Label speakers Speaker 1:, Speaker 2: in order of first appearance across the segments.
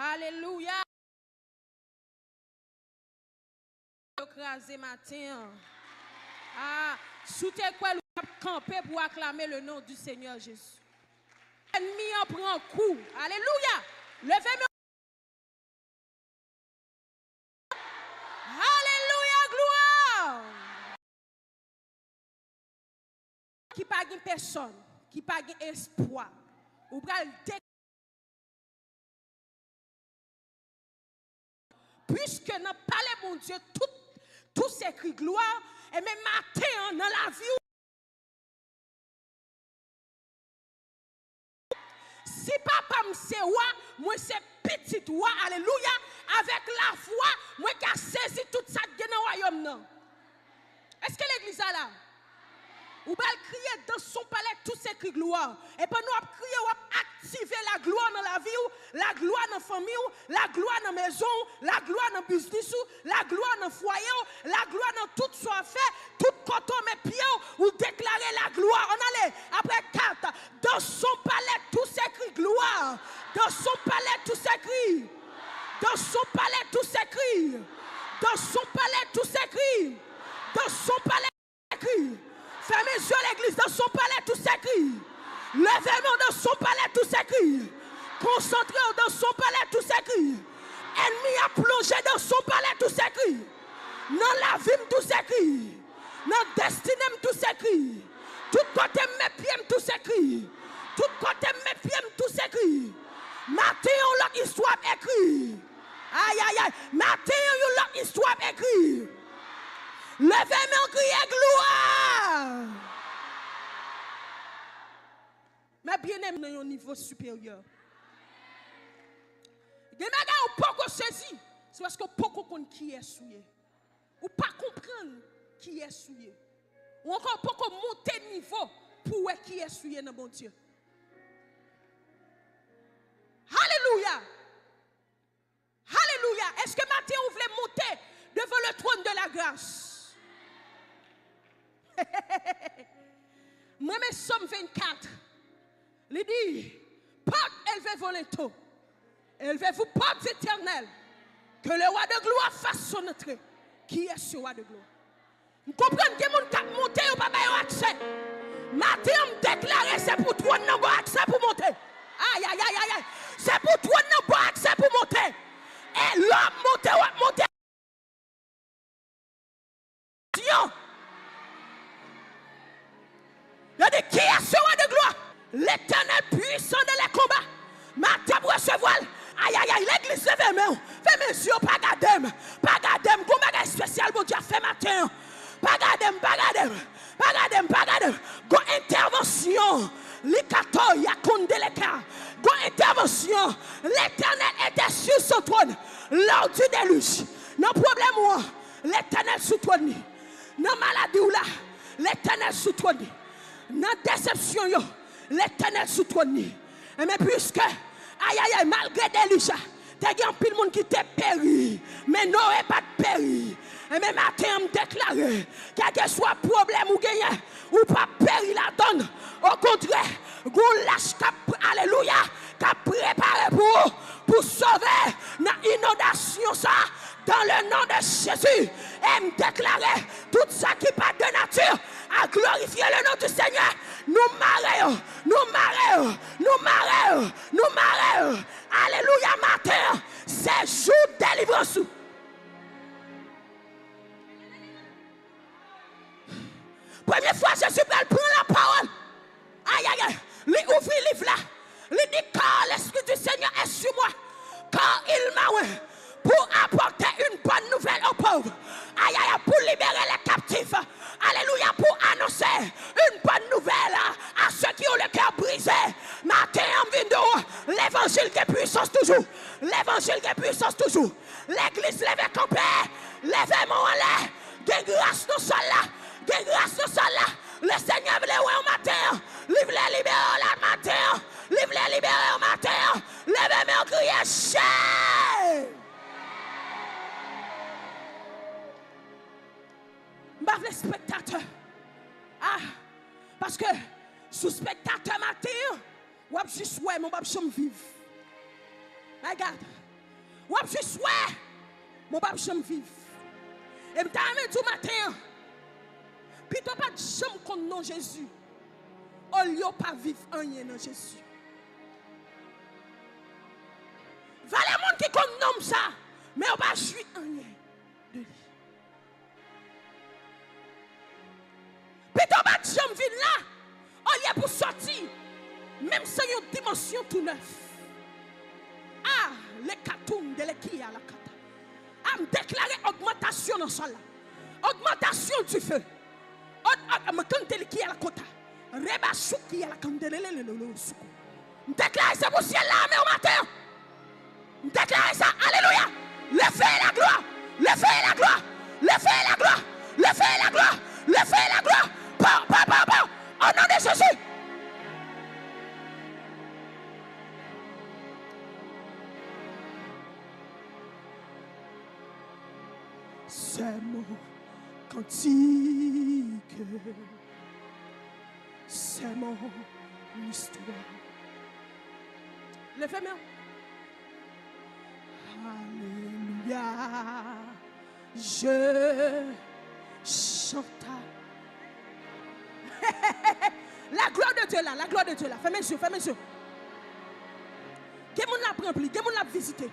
Speaker 1: Alléluia. Écrasé matin. Ah, sous tes quoi camper pour acclamer le nom du Seigneur Jésus. L'ennemi en prend coup. Alléluia. Levez-moi. Alléluia, gloire. Qui pas de personne, qui pas d'espoir. Ou pral puisque dans palais mon Dieu tout s'écrit gloire et même matin dans la vie si papa me c'est roi moi c'est petit roi alléluia avec la foi moi qui a saisi tout ça dans le royaume non. Est-ce que l'église est là? Ou va crier dans son palais tout s'écrit gloire. Et puis nous crier ou activer la gloire dans la vie, la gloire dans la famille, la gloire dans la maison, la gloire dans le business, la gloire dans le foyer, la gloire dans tout ce qu'on fait, tout coton mes pieds, ou déclarer la gloire. On allait après 4. Dans son palais tout s'écrit gloire. Dans son palais tout s'écrit. Dans son palais tout s'écrit. Dans son palais tout s'écrit. Dans son palais tout s'écrit. Fermez les yeux l'église, dans son palais tout s'écrit. Levez-nous dans son palais tout s'écrit. Concentrez-vous dans son palais tout s'écrit. Ennemi a plongé dans son palais tout s'écrit. Dans la vie tout s'écrit. Dans la destinée tout s'écrit. Tout côté mes pieds tout s'écrit. Tout côté mes pieds tout s'écrit. Matin on l'autre histoire écrit. Aïe aïe aïe. Matin on l'autre histoire écrit. Levez-moi crier gloire. Mais bien aimé au niveau supérieur. Des bagages ou pas qu'on saisit, c'est parce que pas qu'on qui est souillé. Ou pas comprendre qui est souillé. Ou encore pas qu'on monter niveau pour qui est souillé dans bon Dieu. Alléluia. Alléluia. Est-ce que matin vous voulez monter devant le trône de la grâce? Moi, mes Somme 24, il dit, porte élevez-vous volonté, élevez-vous portes éternelles, que le roi de gloire fasse son entrée. Qui est ce roi de gloire? Vous comprenez que mon cap monter ou pas avoir accès? Matin, on me déclare, c'est pour toi non bon accès pour monter. Aïe, aïe, aïe, aïe, c'est pour toi non bon accès pour monter. Et l'homme monter. Il dit, qui est ce roi de gloire? L'éternel puissant dans les combats. Matin pour recevoir. Aïe, aïe, aïe, l'église lève mes yeux, pas garder. Pas garder. Comment spécial, mon Dieu, fait matin. Pas garder. Go intervention. Likato, yakonde leka. Go intervention. L'éternel était sur son trône. Lors du déluge. Non problème, moi. L'éternel sous trône. Non maladie ou là. L'éternel sous trône. Dans déception, l'éternel sous trône. Mais puisque, aïe aïe aïe, malgré Elisha, t'as un pile monde qui t'est péri, mais n'aurait pas de péri. Et même matin, on me déclare, quel que soit problème ou gagné, ou pas péri la donne. Au contraire, vous lâche cap, alléluia, cap préparé pour sauver dans l'inondation ça. Dans le nom de Jésus, et me déclarer tout ça qui pas de nature à glorifier le nom du Seigneur. Nous marrer. Alléluia, matin, c'est jour de délivrance. Première fois, Jésus prend la parole. Aïe, aïe, aïe. Il ouvre le livre là. Il dit, car l'Esprit du Seigneur est sur moi. Car il m'a oint pour apporter une bonne nouvelle aux pauvres. Aïe, aïe, pour libérer les captifs. Alléluia, pour annoncer une bonne nouvelle à ceux qui ont le cœur brisé. Matin en vidéo, l'évangile de puissance toujours. L'évangile de puissance toujours. L'église lève campé. Levez-moi en l'air. De grâce nous sommes là. De grâce nous sommes là. Le Seigneur veut les au matin. Livre-les libérer le matin. Livre-les libérer au matin. Levez-moi en crier. Chais. Les spectateurs. Ah, parce que sous spectateur matin, ou juste ouais, mon bab chambre vive. Regarde, Ou juste ouais, mon papa j'aime vivre. Et m'ta aimé tout matin. Puis toi pas j'aime qu'on non Jésus. Au lieu pas vivre rien dans Jésus. Va les monde qui condamne ça, mais on pas jouir rien de lui. Puis toi pas j'aime vivre là. Au lieu pour sortir, même sans une dimension tout neuf. Ah, les katoum de l'équia la kata. A me déclarer augmentation dans sol. Augmentation du feu. Me kante qui a la kota. Reba souki a la kandelele le soukou. Me déclarer ça pour ciel là mais au matin. Me déclarer ça. Alléluia. Le feu et la gloire. Le feu et la gloire. Le feu et la gloire. Le feu et la gloire. Le feu et la gloire. Bon. Au nom de Jésus. C'est mon cantique, c'est mon histoire. Levez main. Alléluia, je chante. La gloire de Dieu là, la gloire de Dieu là. Fermez les yeux, fermez les yeux. Quel monde l'a rempli, quel monde l'a visité,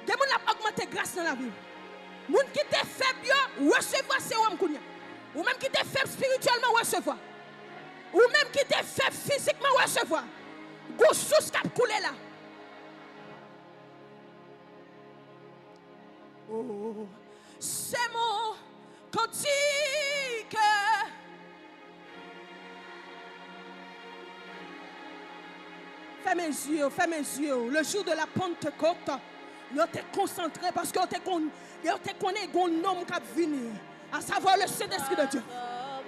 Speaker 1: quel monde l'a augmenté grâce dans la vie. Moun qui te faible, recevoir c'est homme kounya. Ou même qui te faible spirituellement, recevoir. Ou même qui te faible physiquement, recevoir. Gou sous cap coulé là. Oh, c'est mon cantique. Fermez les yeux. Le jour de la Pentecôte, vous êtes concentré parce que vous connaissez un homme qui va venir, à savoir le Saint-Esprit de Dieu.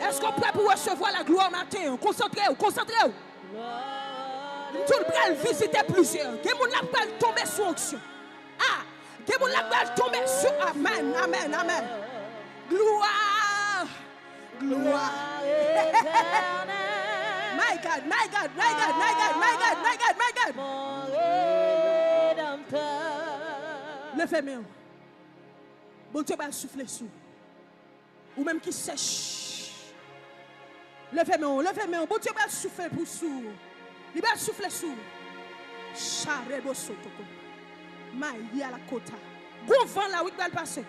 Speaker 1: Est-ce qu'on peut pour recevoir la gloire matin? Concentrez-vous. Tout le monde va visiter plusieurs. Des gens va tomber sur onction. Ah, des gens va tomber sur Amen. Gloire. My God. Levez-moi. Bon Dieu va souffler sur. Ou même qui sèche. Levez-moi. Bon Dieu va souffler pour sous. Il va souffler sur. Charebo sotoko. Maïa la kota. Gon vent là où il va passer.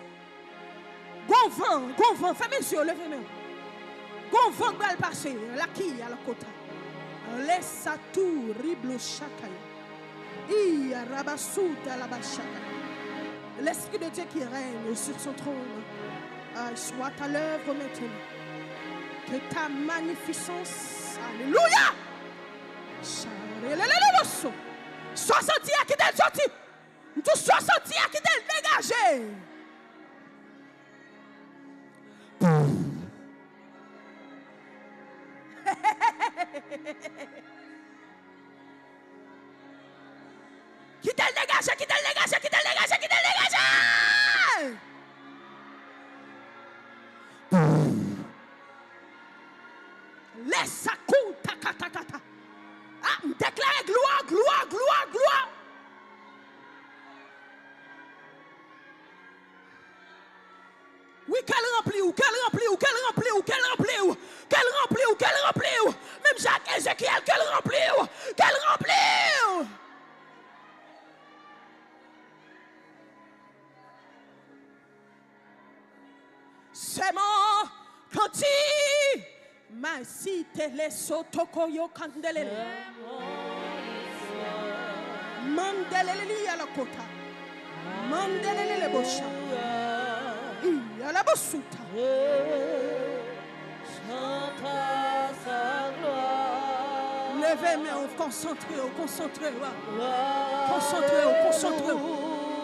Speaker 1: Gon vent. Fermez les yeux, levez-moi. Gon vent va passer. La qui à la kota. Laisse tout riblo chakaya. Iya rabasuta la bachaka. L'Esprit de Dieu qui règne sur son trône soit à l'œuvre maintenant. Que ta magnificence, alléluia, soit sorti à qui t'es sorti. Tout soit sorti à qui t'es dégagé. Qui t'est dégagé. Laisse à coup, ta. Ah, déclare gloire. Oui, qu'elle remplit. Même Jacques Ézéchiel, qu'elle remplit. C'est mon cantique. Ma si tele sotoko yo kandelele. Mandelele à la kota. Mandelele bosha. À la bosuta. Levez-moi, concentrez-vous.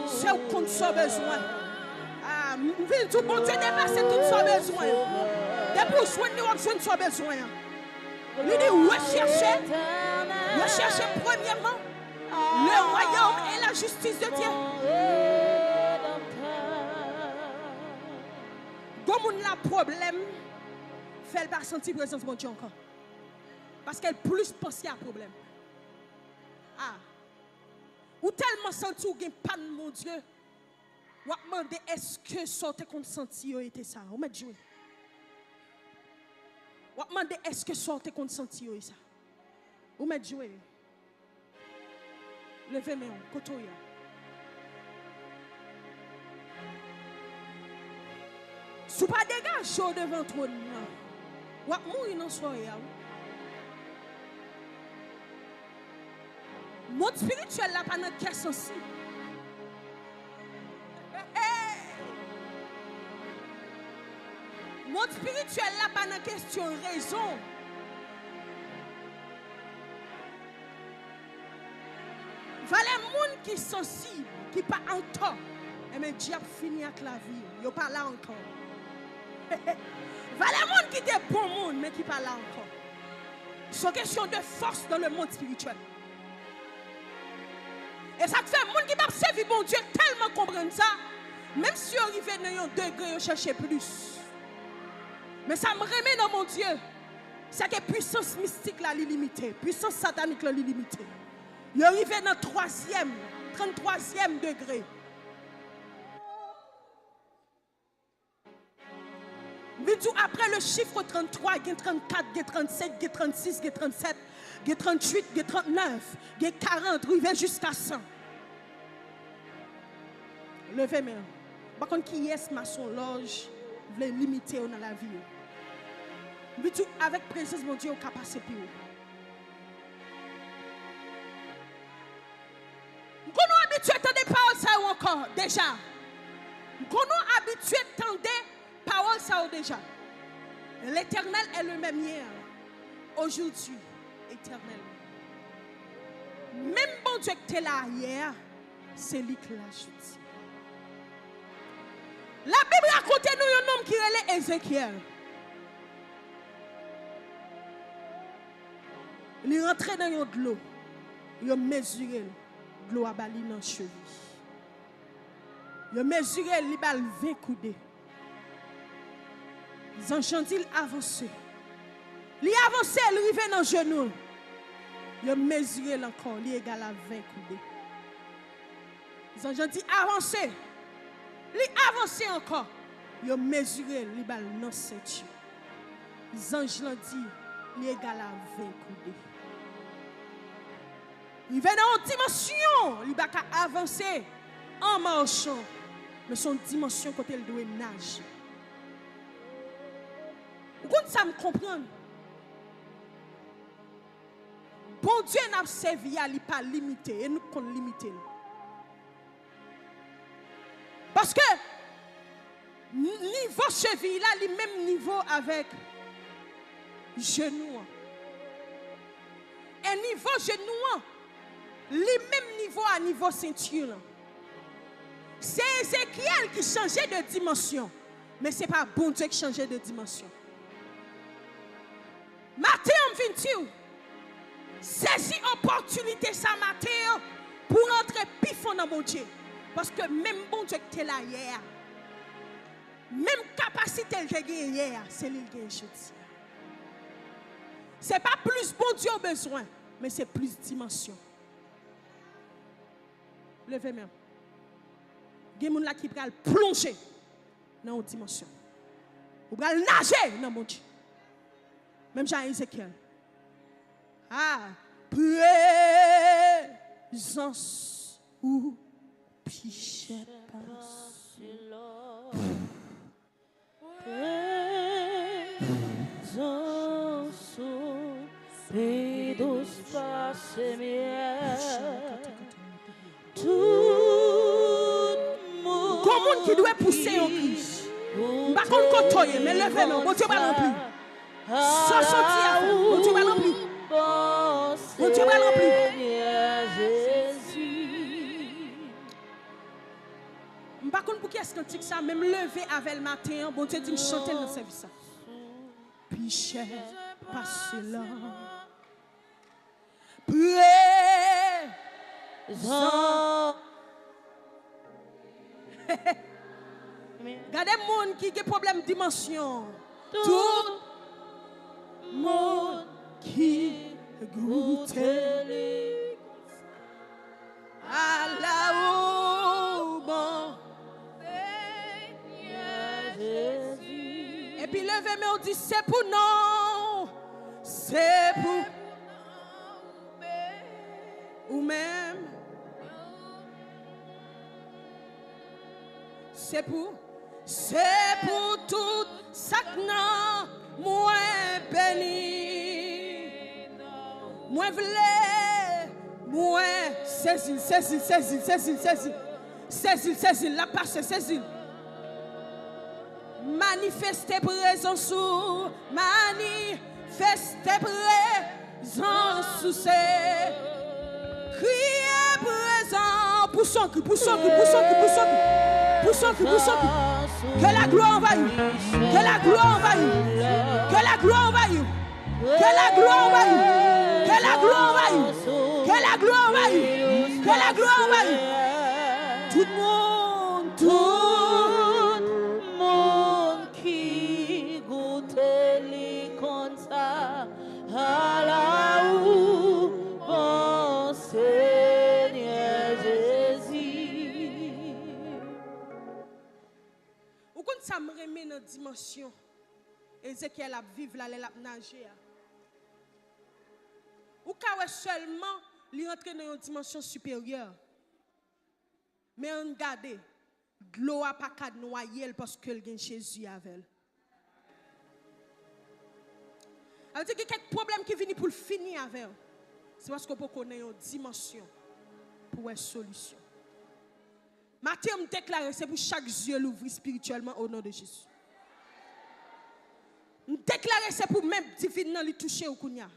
Speaker 1: C'est où qu'on a besoin. Ah, tout bon Dieu dépasse tout son besoin. Depuis où son besoin. Il dit recherchez premièrement le royaume et la justice de Dieu. Comme on a problème, fait pas sentir présence de Dieu encore. Parce qu'elle plus pense à problème. Ah. Ou tellement senti ou gen panne mon Dieu, Ou demander est-ce que sortez consenti était ça? Ou met jouer. Ou demander est-ce que sortez consenti est ça? Ou met jouer. Levez mes mains, kotoya. Si pas dégagé devant trône, ou mourir dans soirée. Monde spirituel là pas dans cœur sensible. Monde spirituel là pas dans question raison. Voilà monde qui sensible, qui pas en temps. Et mais diable fini avec la vie, yo pas là encore. Voilà monde qui était bon monde mais qui pas là encore. C'est question de force dans le monde spirituel. Et ça fait monde qui m'a servi bon Dieu tellement comprendre ça, même si on arrive dans un degré, on cherche plus. Mais ça me remet dans mon Dieu. C'est que puissance mystique là limitée, puissance satanique là limitée. Il arrive dans 33e degré. Après le chiffre 33, il y a 34, il y a 37, il y a 36, il y a 37, il y a 38, il y a 39, il y a 40, arrivé jusqu'à 100. Levez moi. Par contre, qui est maçon loge, vous limiter dans la vie. Avec présence, mon Dieu, on peut passer plus haut. Nous sommes habitués à entendre des paroles ça encore, déjà. Nous sommes habitués à entendre des paroles ça déjà. L'Éternel est le même hier, aujourd'hui, éternel. Même bon Dieu qui était là hier, c'est lui qui l'a ajouté. La Bible raconte nous un homme qui est Ézéchiel. Il est rentré dans de l'eau. Il a mesuré l'eau à bali dans cheville. Il a mesuré il a 20 coudées. Jean-Gentil avancé. Il avancé, il arrivé dans le genou. Il a mesuré encore, il est égal à 20 coudées. Jean-Gentil avancé. Il avancé encore. Il a mesuré, il a dans ceinture. Zange l'a dit, il est égal à 20 coudées. Il vient dans une dimension, il va avancer en marchant. Mais son dimension quand il doit nager. Vous ça me comprendre? Bon Dieu n'a pas servi à lui pas limité et nous qu'on limiter. Parce que niveau cheville là, le même niveau avec genou. Et niveau genou, le même niveau à niveau ceinture. C'est Ézéchiel qui changeait de dimension. Mais ce n'est pas bon Dieu qui changeait de dimension. Matin, on vient dire, saisis opportunité ça matin pour entrer pifon dans mon Dieu. Parce que même bon Dieu qui est là hier, même capacité qu'il a hier, c'est lui qui a jeudi. Ce n'est pas plus bon Dieu au besoin, mais c'est plus dimension. Levez moi. Il y a des gens qui peuvent plonger dans une dimension. Ou peuvent nager dans mon Dieu. Même Jean-Ézéchiel. Ah, présence ou pichet passe.
Speaker 2: Présence ou pédos passe miel. Tout monde.
Speaker 1: Comment qui doit pousser en cri? Pas contre côté, mais levez-le. Mon Dieu va remplir. Sans sortir, mon Dieu va remplir. Mon Dieu va remplir. Par contre, pour qui est-ce que ça, même lever avec le matin, bon Dieu dit me chanter dans le service. Pichet, passe là. Présence. Regardez les gens qui ont des problèmes de dimension. Tout le monde qui goûte à la haut, lever, mais on dit c'est pour nous. C'est pour ou même. C'est pour tout ça que non, moi béni. Moi voulais, moi saisis, la passe, saisis. Manifestez présence sous, manifestez présence sous ces. Criez présent, poussons. Que la gloire envahisse, que la gloire envahisse, que la gloire envahisse, que la gloire envahisse, que la gloire envahisse, que la gloire envahisse, que la gloire envahisse. Tout le monde qui goûte les comme ça, à la où bon Seigneur Jésus. Ou quand ça me remet dans dimension, Ézéchiel a vivre là, elle a nager. Ou quand seulement lui entrer dans une dimension supérieure. Mais on garde, l'eau n'a pas qu'à noyer parce que elle a Jésus avec elle. Elle dit qu'il y a quelques problèmes qui viennent pour finir avec elle. C'est parce qu'on peut connaître une dimension pour une solution. Matthieu me déclare, c'est pour chaque yeux l'ouvrir spirituellement au nom de Jésus. Me déclare, c'est pour même divin lui toucher au kounya.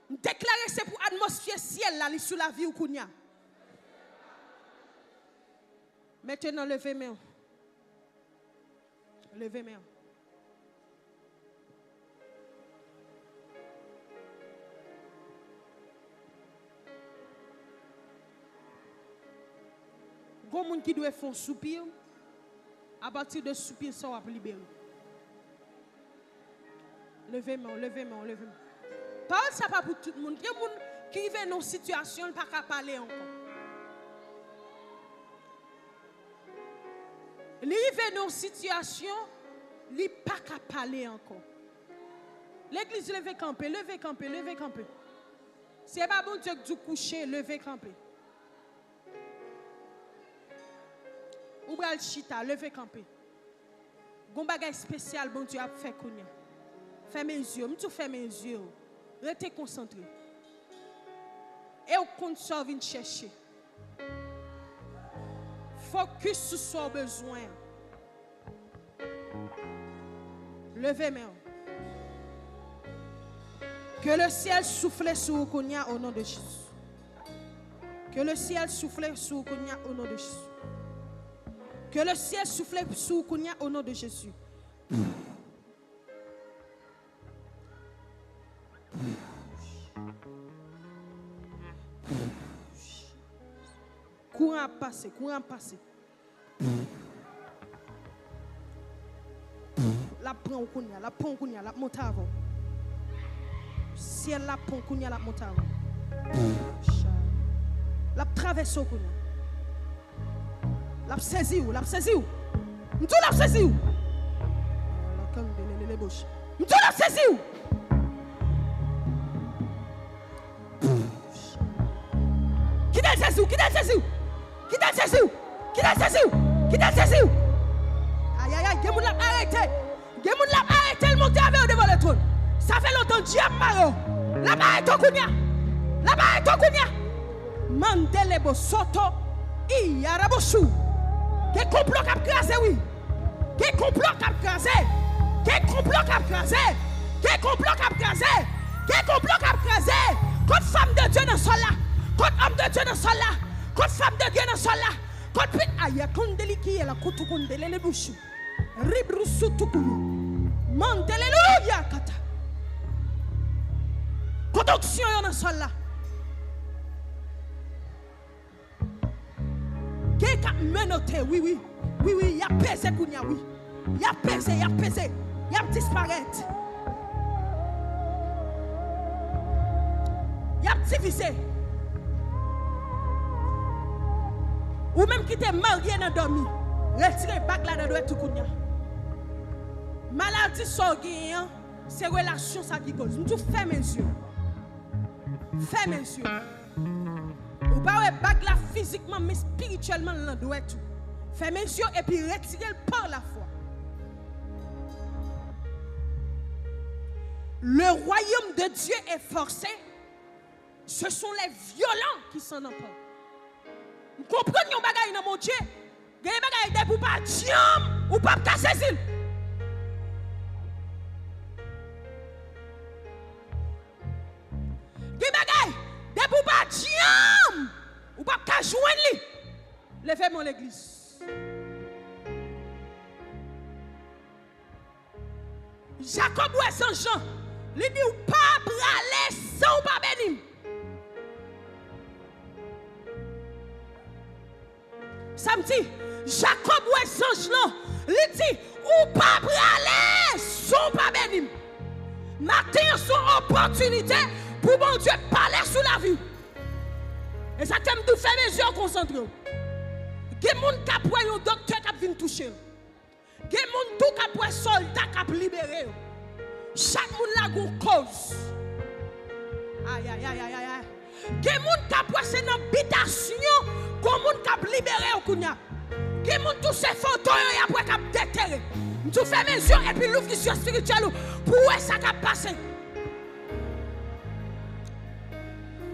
Speaker 1: Me déclare, c'est pour atmosphère ciel là, sous la vie au kounya. Maintenant, levez main. Levez main. Il y a des gens qui doivent faire un soupir. À partir de soupir, ça va libérer. Levez main. Parole, ça pas pour tout le monde. Il y a des gens qui vivent dans une situation, ils ne peuvent pas parler encore. Ils vivent dans une situation, ils ne peuvent pas parler encore. L'église, levez camper. Ce n'est pas bon Dieu que vous couchez, levez camper. Ou bral chita, levez camper. Gon bagay spécial bon Dieu a fait kounya. Fermez les yeux, m'tou fermez les yeux. Restez concentré. Et au compte ça vient chercher. Focus sur son besoin. Levez main. Que le ciel souffle sur vous kounya au nom de Jésus. Que le ciel souffle sur vous kounya au nom de Jésus. Que le ciel souffle sur Kounia au nom de Jésus. Courant passé. La prend Kounia, la monte avant. Ciel la prend Kounia, la monte avant. La traverse Kounia. La saisi ou? M'tou la saisi ou? La candele les bouches. M'tou la saisi ou? Qui t'a saisi ou? Aïe, Gemoun l'a arrêté, le monter avec devant le trône. Ça fait longtemps diable maro. Là-bas est ton kounya. Mandele bo soto i yarabosou. Quel complot qui a crasé, oui. Quel complot qui a crasé. Contre femme de Dieu dans sol là. Contre homme de Dieu dans sol là. Contre femme de Dieu dans sol là. Contre pit aïe kondeli qui est la kotu kondele le bouche. Ribrusu tukulu. Mandeleluya kata. Conduction dans sol là. Quelqu'un menotté, oui, il a pesé Kounia, oui. Il a pesé, il a disparu. Il a divisé. Ou même qui t'est marié dans dormi, retirez bac là dans tout Kounia. Maladie sorguée, c'est relation ça qui cause. Nous ferme les yeux. Ferme les yeux. Ou pas bague là physiquement mais spirituellement là doit tout. Ferme les yeux et puis retirez le par la foi. Le royaume de Dieu est forcé. Ce sont les violents qui s'en emportent. Vous comprenez yon bagay dans mon Dieu? Vous avez des bagages pour pas diam ou pas casser zil. Des bagages pour pas diam ou pas casser joindre li. Levez-moi l'église. Jacob ou Saint Jean, il dit ou pas braler sans pas bénim. Samedi, Jacob ou Saint Jean, il dit ou pas braler sans pas bénim. Matin son opportunité pour mon Dieu parler sur la vie. Et ça t'aime de faire mes yeux concentrés. Il y a des gens qui ont pris un docteur qui vient toucher. Il y a des gens qui ont pris un soldat qui a libéré. Chaque monde a une cause. Aïe, aïe, aïe, aïe, aïe. Il y a des gens qui ont pris une habitation comme monde qui a libéré. Il y a des gens qui ont tous ces photos et après qui ont déterré. Tu fais mes yeux et puis l'ouvre qui soit spirituel pour où ça a passé.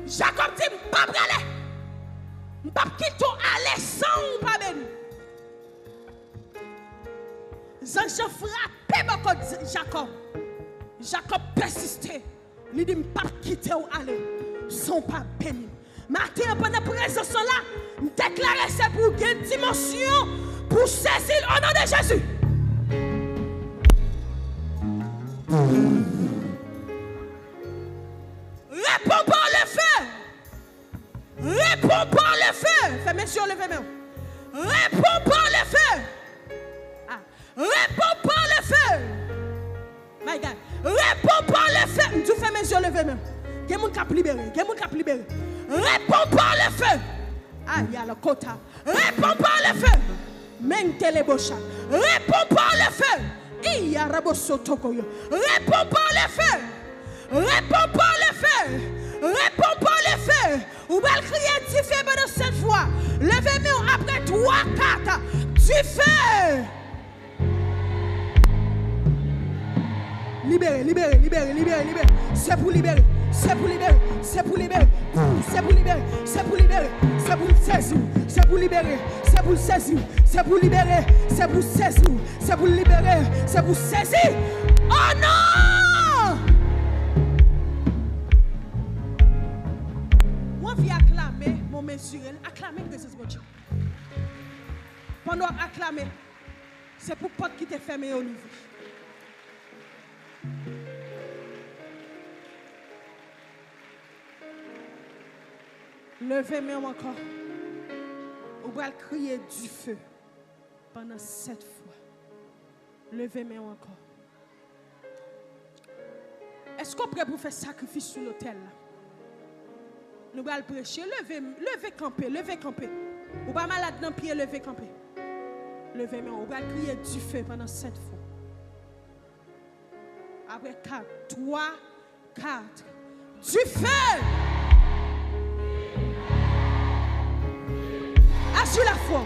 Speaker 1: Jacob dit, je ne pas aller. Je ne pas quitter aller sans ou pas béni. Jean frappé beaucoup Jacob. Jacob persistait. Il dit, je ne pas quitter ou aller sans pas béni. Matin, pendant la présence là, je déclare c'est pour une dimension pour saisir au nom de Jésus. Réponds par le feu. Réponds par le feu. Fais mes yeux, levez main. Réponds par le feu. Ah. Réponds par le feu. My God. Réponds par le feu. Tu fais mes yeux, levez main. Quel monde cap libéré. Quel monde cap libéré. Réponds par le feu. Ah, il y a le quota. Réponds par le feu. Mentelebocha. Réponds par le feu. Il y a Rabosotokoyo. Réponds par le feu. Réponds par le feu. Réponds par le feu. Ou va crier du feu pendant 7 fois. Levez-moi après 3, 4. Du feu. Libérez, libérez, libérez, libérez, libérez. C'est pour libérer. C'est pour libérer. C'est pour libérer. C'est pour libérer. C'est pour libérer. C'est pour saisir. C'est pour libérer. C'est pour saisir. C'est pour libérer. C'est pour saisir. C'est pour libérer. C'est pour saisir. Oh non! Moi, je viens acclamer mon mesurel. Acclamer que c'est mon Dieu. Pendant acclamer, c'est pour pas qui t'est fermé au niveau. Levez-moi encore. On va crier du feu pendant 7 fois. Levez-moi encore. Est-ce qu'on est prêt pour faire sacrifice sur l'autel? Nous allons prêcher. Levez, camper, levez, camper. Ou pas malade dans le pied, levez, camper. Levez-moi. On va crier du feu pendant 7 fois. Après 4, 3, 4. Du feu! Agis la foi.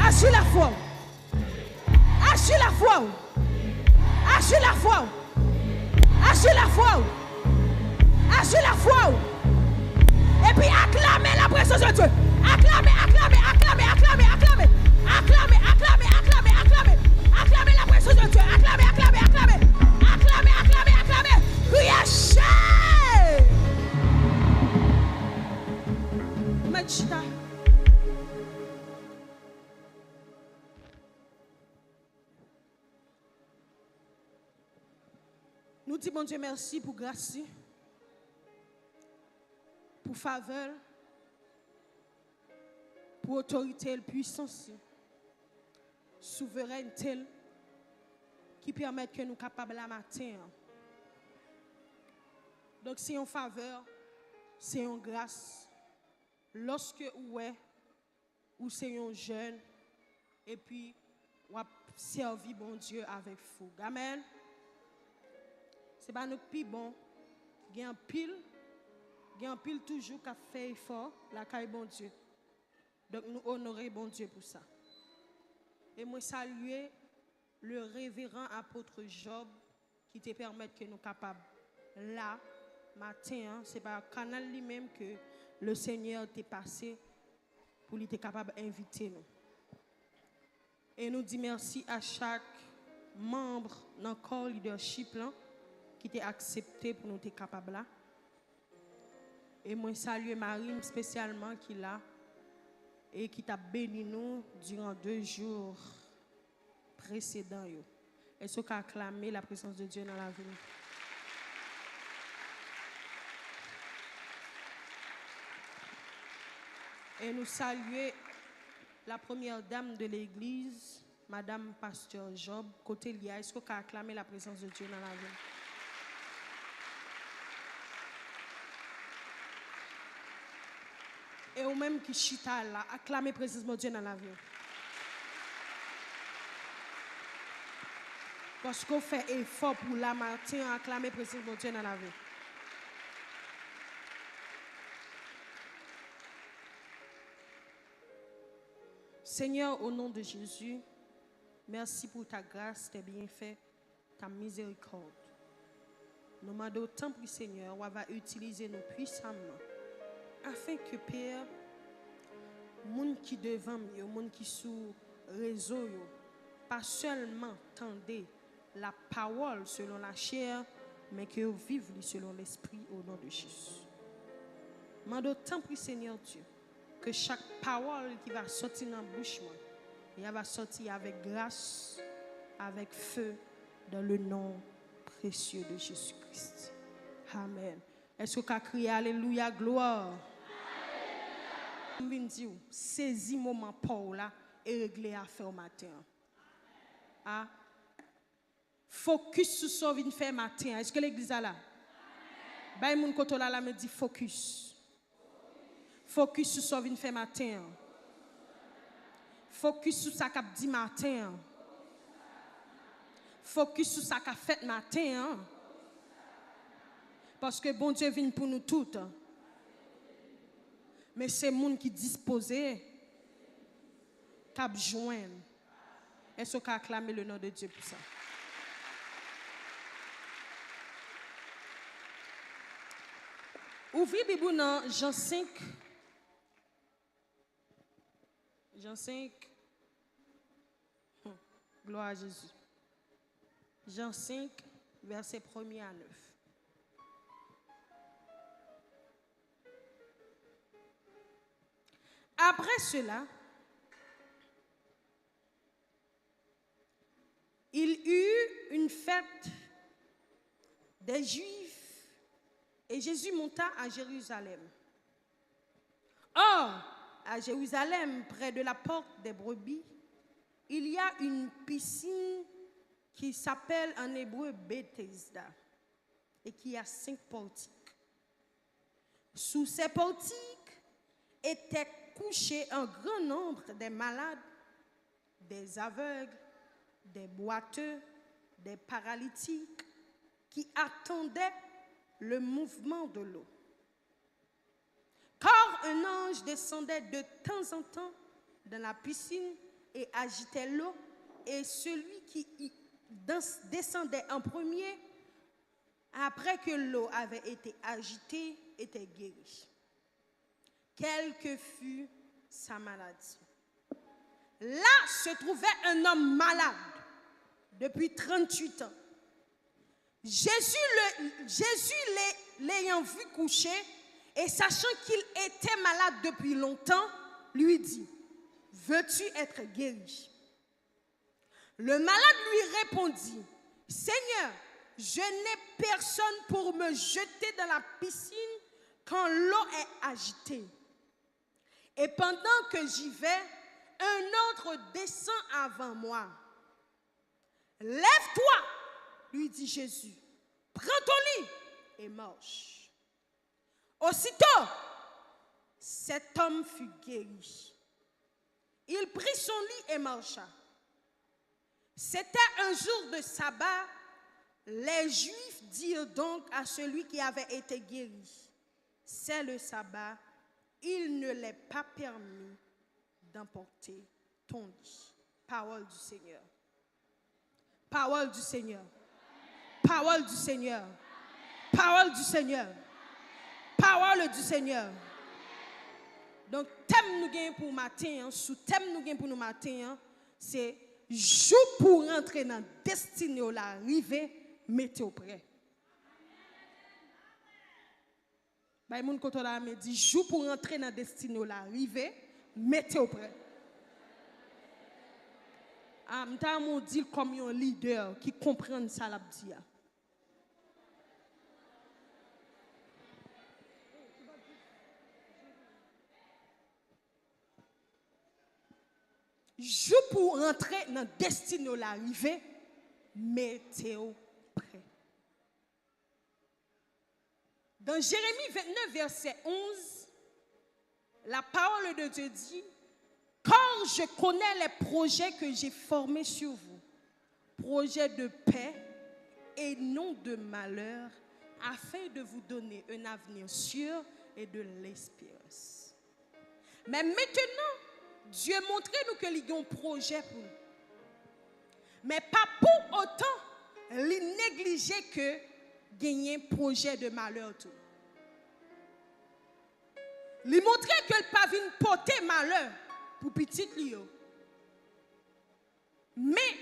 Speaker 1: Agis la foi. Agis la foi. Agis la foi. Agis la foi. Agis la foi. Et puis acclamez la présence de Dieu. Acclamez, acclamez, acclamez, acclamez, acclamez. Acclamez, acclamez, acclamez, acclamez. Acclamez la présence de Dieu. Acclamez, acclamez, acclamez. Acclamez, acclamez, acclamez. Criez. Machita. Nous disons, bon Dieu, merci pour grâce, pour faveur, pour autorité et puissance, souveraineté, qui permettent que nous soyons capables la matin. Donc, c'est une faveur, c'est une grâce. Lorsque ou c'est un jeune, et puis ou servir bon Dieu avec fougue. Amen. C'est pas nous plus bon. Il y a un pile toujours qui a fait effort, la caille bon Dieu. Donc nous honorer bon Dieu pour ça. Et moi saluer le révérend apôtre Job qui te permet que nous capables là matin, c'est par le canal lui-même que le Seigneur t'est passé pour lui être capable d'inviter nous. Et nous dit merci à chaque membre dans le corps leadership là, qui t'a accepté pour nous être capable là. Et moi salue Marine spécialement qui là et qui t'a béni nous durant 2 jours précédents. Est-ce qu'on a acclamé la présence de Dieu dans la vie? Et nous saluons la première dame de l'église, Madame Pasteur Job, côté Lia. Est-ce qu'on a acclamé la présence de Dieu dans la vie? Et ou même qui chita là, acclamez la présence de Dieu dans la vie. Parce qu'on fait effort pour la matin, acclamer la présence de Dieu dans la vie. Seigneur, au nom de Jésus, merci pour ta grâce, tes bienfaits, ta miséricorde. Nous demandons autant pour Seigneur, on va utiliser nous puissamment, afin que Père, les gens qui devant moi, les gens qui sont sur le réseau, pas seulement tendez la parole selon la chair, mais que vous vivez selon l'esprit au nom de Jésus. Nous demandons autant pour Seigneur Dieu, que chaque parole qui va sortir dans la bouche, elle va sortir avec grâce, avec feu, dans le nom précieux de Jésus-Christ. Amen. Est-ce que vous criez Alléluia, gloire? Je vais dire, saisis moment Paul là et régler affaire au matin. Ah. Focus sur ce que vous faire matin. Est-ce que l'église est là? Bah, mon côté là me dit focus. Focus sur ce que vous faire matin. Focus sur ça qu'a dit matin. Focus sur ça qu'a fait matin. Parce que bon Dieu vient pour nous toutes. Mais c'est le monde qui disposé qu'à joindre. Est-ce qu'on a acclamé le nom de Dieu pour ça? Ouvrez Bible dans Jean 5. Jean 5. Gloire à Jésus. Jean 5, verset 1er à 9. Après cela, il eut une fête des Juifs et Jésus monta à Jérusalem. Or, à Jérusalem, près de la porte des brebis, il y a une piscine qui s'appelle en hébreu Bethesda et qui a 5 portiques. Sous ces portiques étaient couchés un grand nombre de malades, des aveugles, des boiteux, des paralytiques qui attendaient le mouvement de l'eau. Car un ange descendait de temps en temps dans la piscine et agitait l'eau, et celui qui y descendait en premier, après que l'eau avait été agitée, était guéri. Quelle que fût sa maladie. Là se trouvait un homme malade depuis 38 ans. Jésus l'ayant vu coucher et sachant qu'il était malade depuis longtemps, lui dit, « Veux-tu être guéri ?» Le malade lui répondit, « Seigneur, je n'ai personne pour me jeter dans la piscine quand l'eau est agitée. Et pendant que j'y vais, un autre descend avant moi. Lève-toi, lui dit Jésus, prends ton lit et marche. Aussitôt, cet homme fut guéri. Il prit son lit et marcha. C'était un jour de sabbat. Les Juifs dirent donc à celui qui avait été guéri, c'est le sabbat, il ne l'est pas permis d'emporter ton lit. Parole du Seigneur. Parole du Seigneur. Parole du Seigneur. Parole du Seigneur. Parole du Seigneur. Donc, thème nous gagnons pour matin, sous thème nous gagnons pour nous matin, c'est jour pour rentrer dans la destinée ou la arrivée. Mettez au prêt. Bah, mon côté là me dit jour pour rentrer dans destinée ou l'arrivée, mettez au prêt. Ah, m'ta mon dit comme un leader qui comprend ça la dia. Jour pour rentrer dans destinée ou l'arrivée, mettez au prêt. Dans Jérémie 29, verset 11, la parole de Dieu dit, « Car je connais les projets que j'ai formés sur vous, projets de paix et non de malheur, afin de vous donner un avenir sûr et de l'espérance. » Mais maintenant, Dieu montre-nous que il y a un projet pour nous. Mais pas pour autant, il négliger que gagner un projet de malheur tout. Il montrer que le pas vient porter malheur pour petit Lio. Mais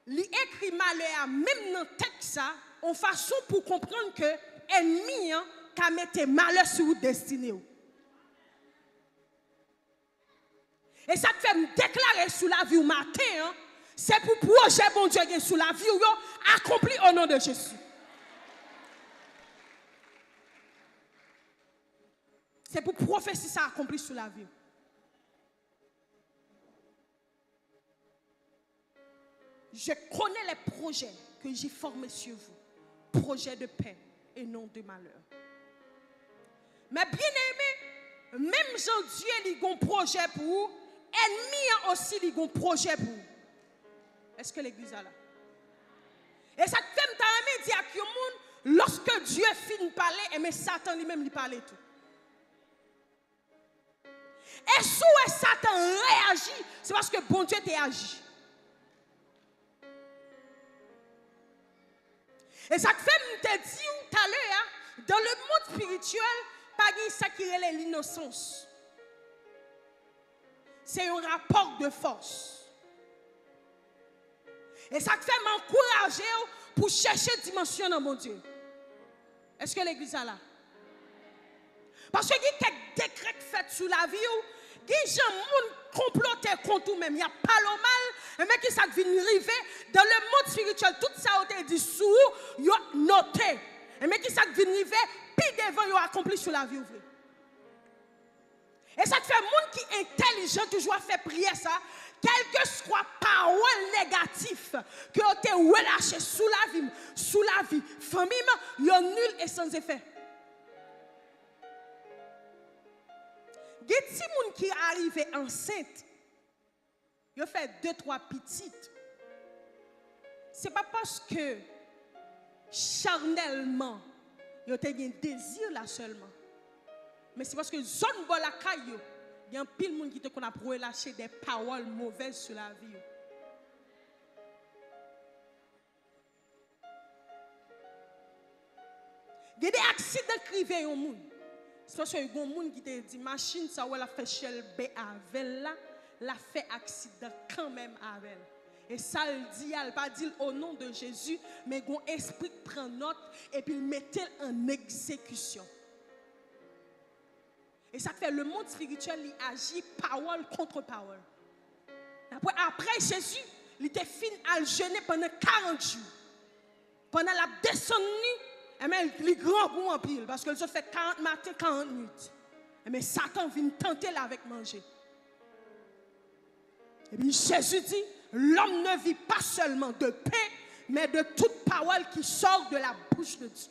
Speaker 1: il écrit malheur même dans le texte ça en façon pour comprendre que ennemi a mettre malheur sur votre destinée. Et ça te fait me déclarer sous la vie au matin, c'est pour projet bon Dieu sous la vie accompli au nom de Jésus. C'est pour prophétie ça accompli sous la vie. Je connais les projets que j'ai formés sur vous. Projets de paix et non de malheur. Mais bien aimé, même Jean-Dieu il a un projet pour vous. Ennemi aussi il a un projet pour vous. Est-ce que l'église a là? Et ça te fait me dire à tout le monde, lorsque Dieu finit de parler, mais Satan lui-même lui parle tout. Et si Satan réagit, c'est parce que bon Dieu t'a agi. Et ça te fait me dire tout à l'heure, dans le monde spirituel, pas de ça qui est l'innocence. C'est un rapport de force. Et ça te fait m'encourager pour chercher dimension dans mon Dieu. Est-ce que l'église est là? Parce que il y a quelques décrets faits sous la vie, il y a des gens qui complotent contre eux-mêmes. Il n'y a pas le mal, mais qui ça vient arriver dans le monde spirituel. Tout ça a été dit sous, il y a noté. Mais qui ça vient arriver, puis devant, il y a accompli sous la vie. Et ça te fait un monde qui est intelligent, toujours fait prier ça, quel que soit parole négative que tu as relâché sous la vie, famille, il y a nul et sans effet. Il y a des gens qui arrivent enceintes, ils ont fait 2-3 petites. Ce n'est pas parce que charnellement, ils ont un désir là seulement. Mais c'est parce que zone la caillou, il y a un pile monde qui te connaît pour relâcher des paroles mauvaises sur la vie. Il y a des accidents qui arrivent au monde. C'est parce que il y a des gens qui te dit machine ça ou la fait shell B avec là, la fait accident quand même avec. Et ça le dit, elle pas dit au nom de Jésus, mais un esprit prend note et puis il mettait en exécution. Et ça fait le monde spirituel, il agit parole contre parole. Après Jésus, il était fini à jeûner pendant 40 jours. Pendant la descente, il est grand goût en pile, parce qu'il se fait 40 matins, 40 minutes. Mais Satan vient tenter là avec manger. Et puis Jésus dit, l'homme ne vit pas seulement de pain, mais de toute parole qui sort de la bouche de Dieu.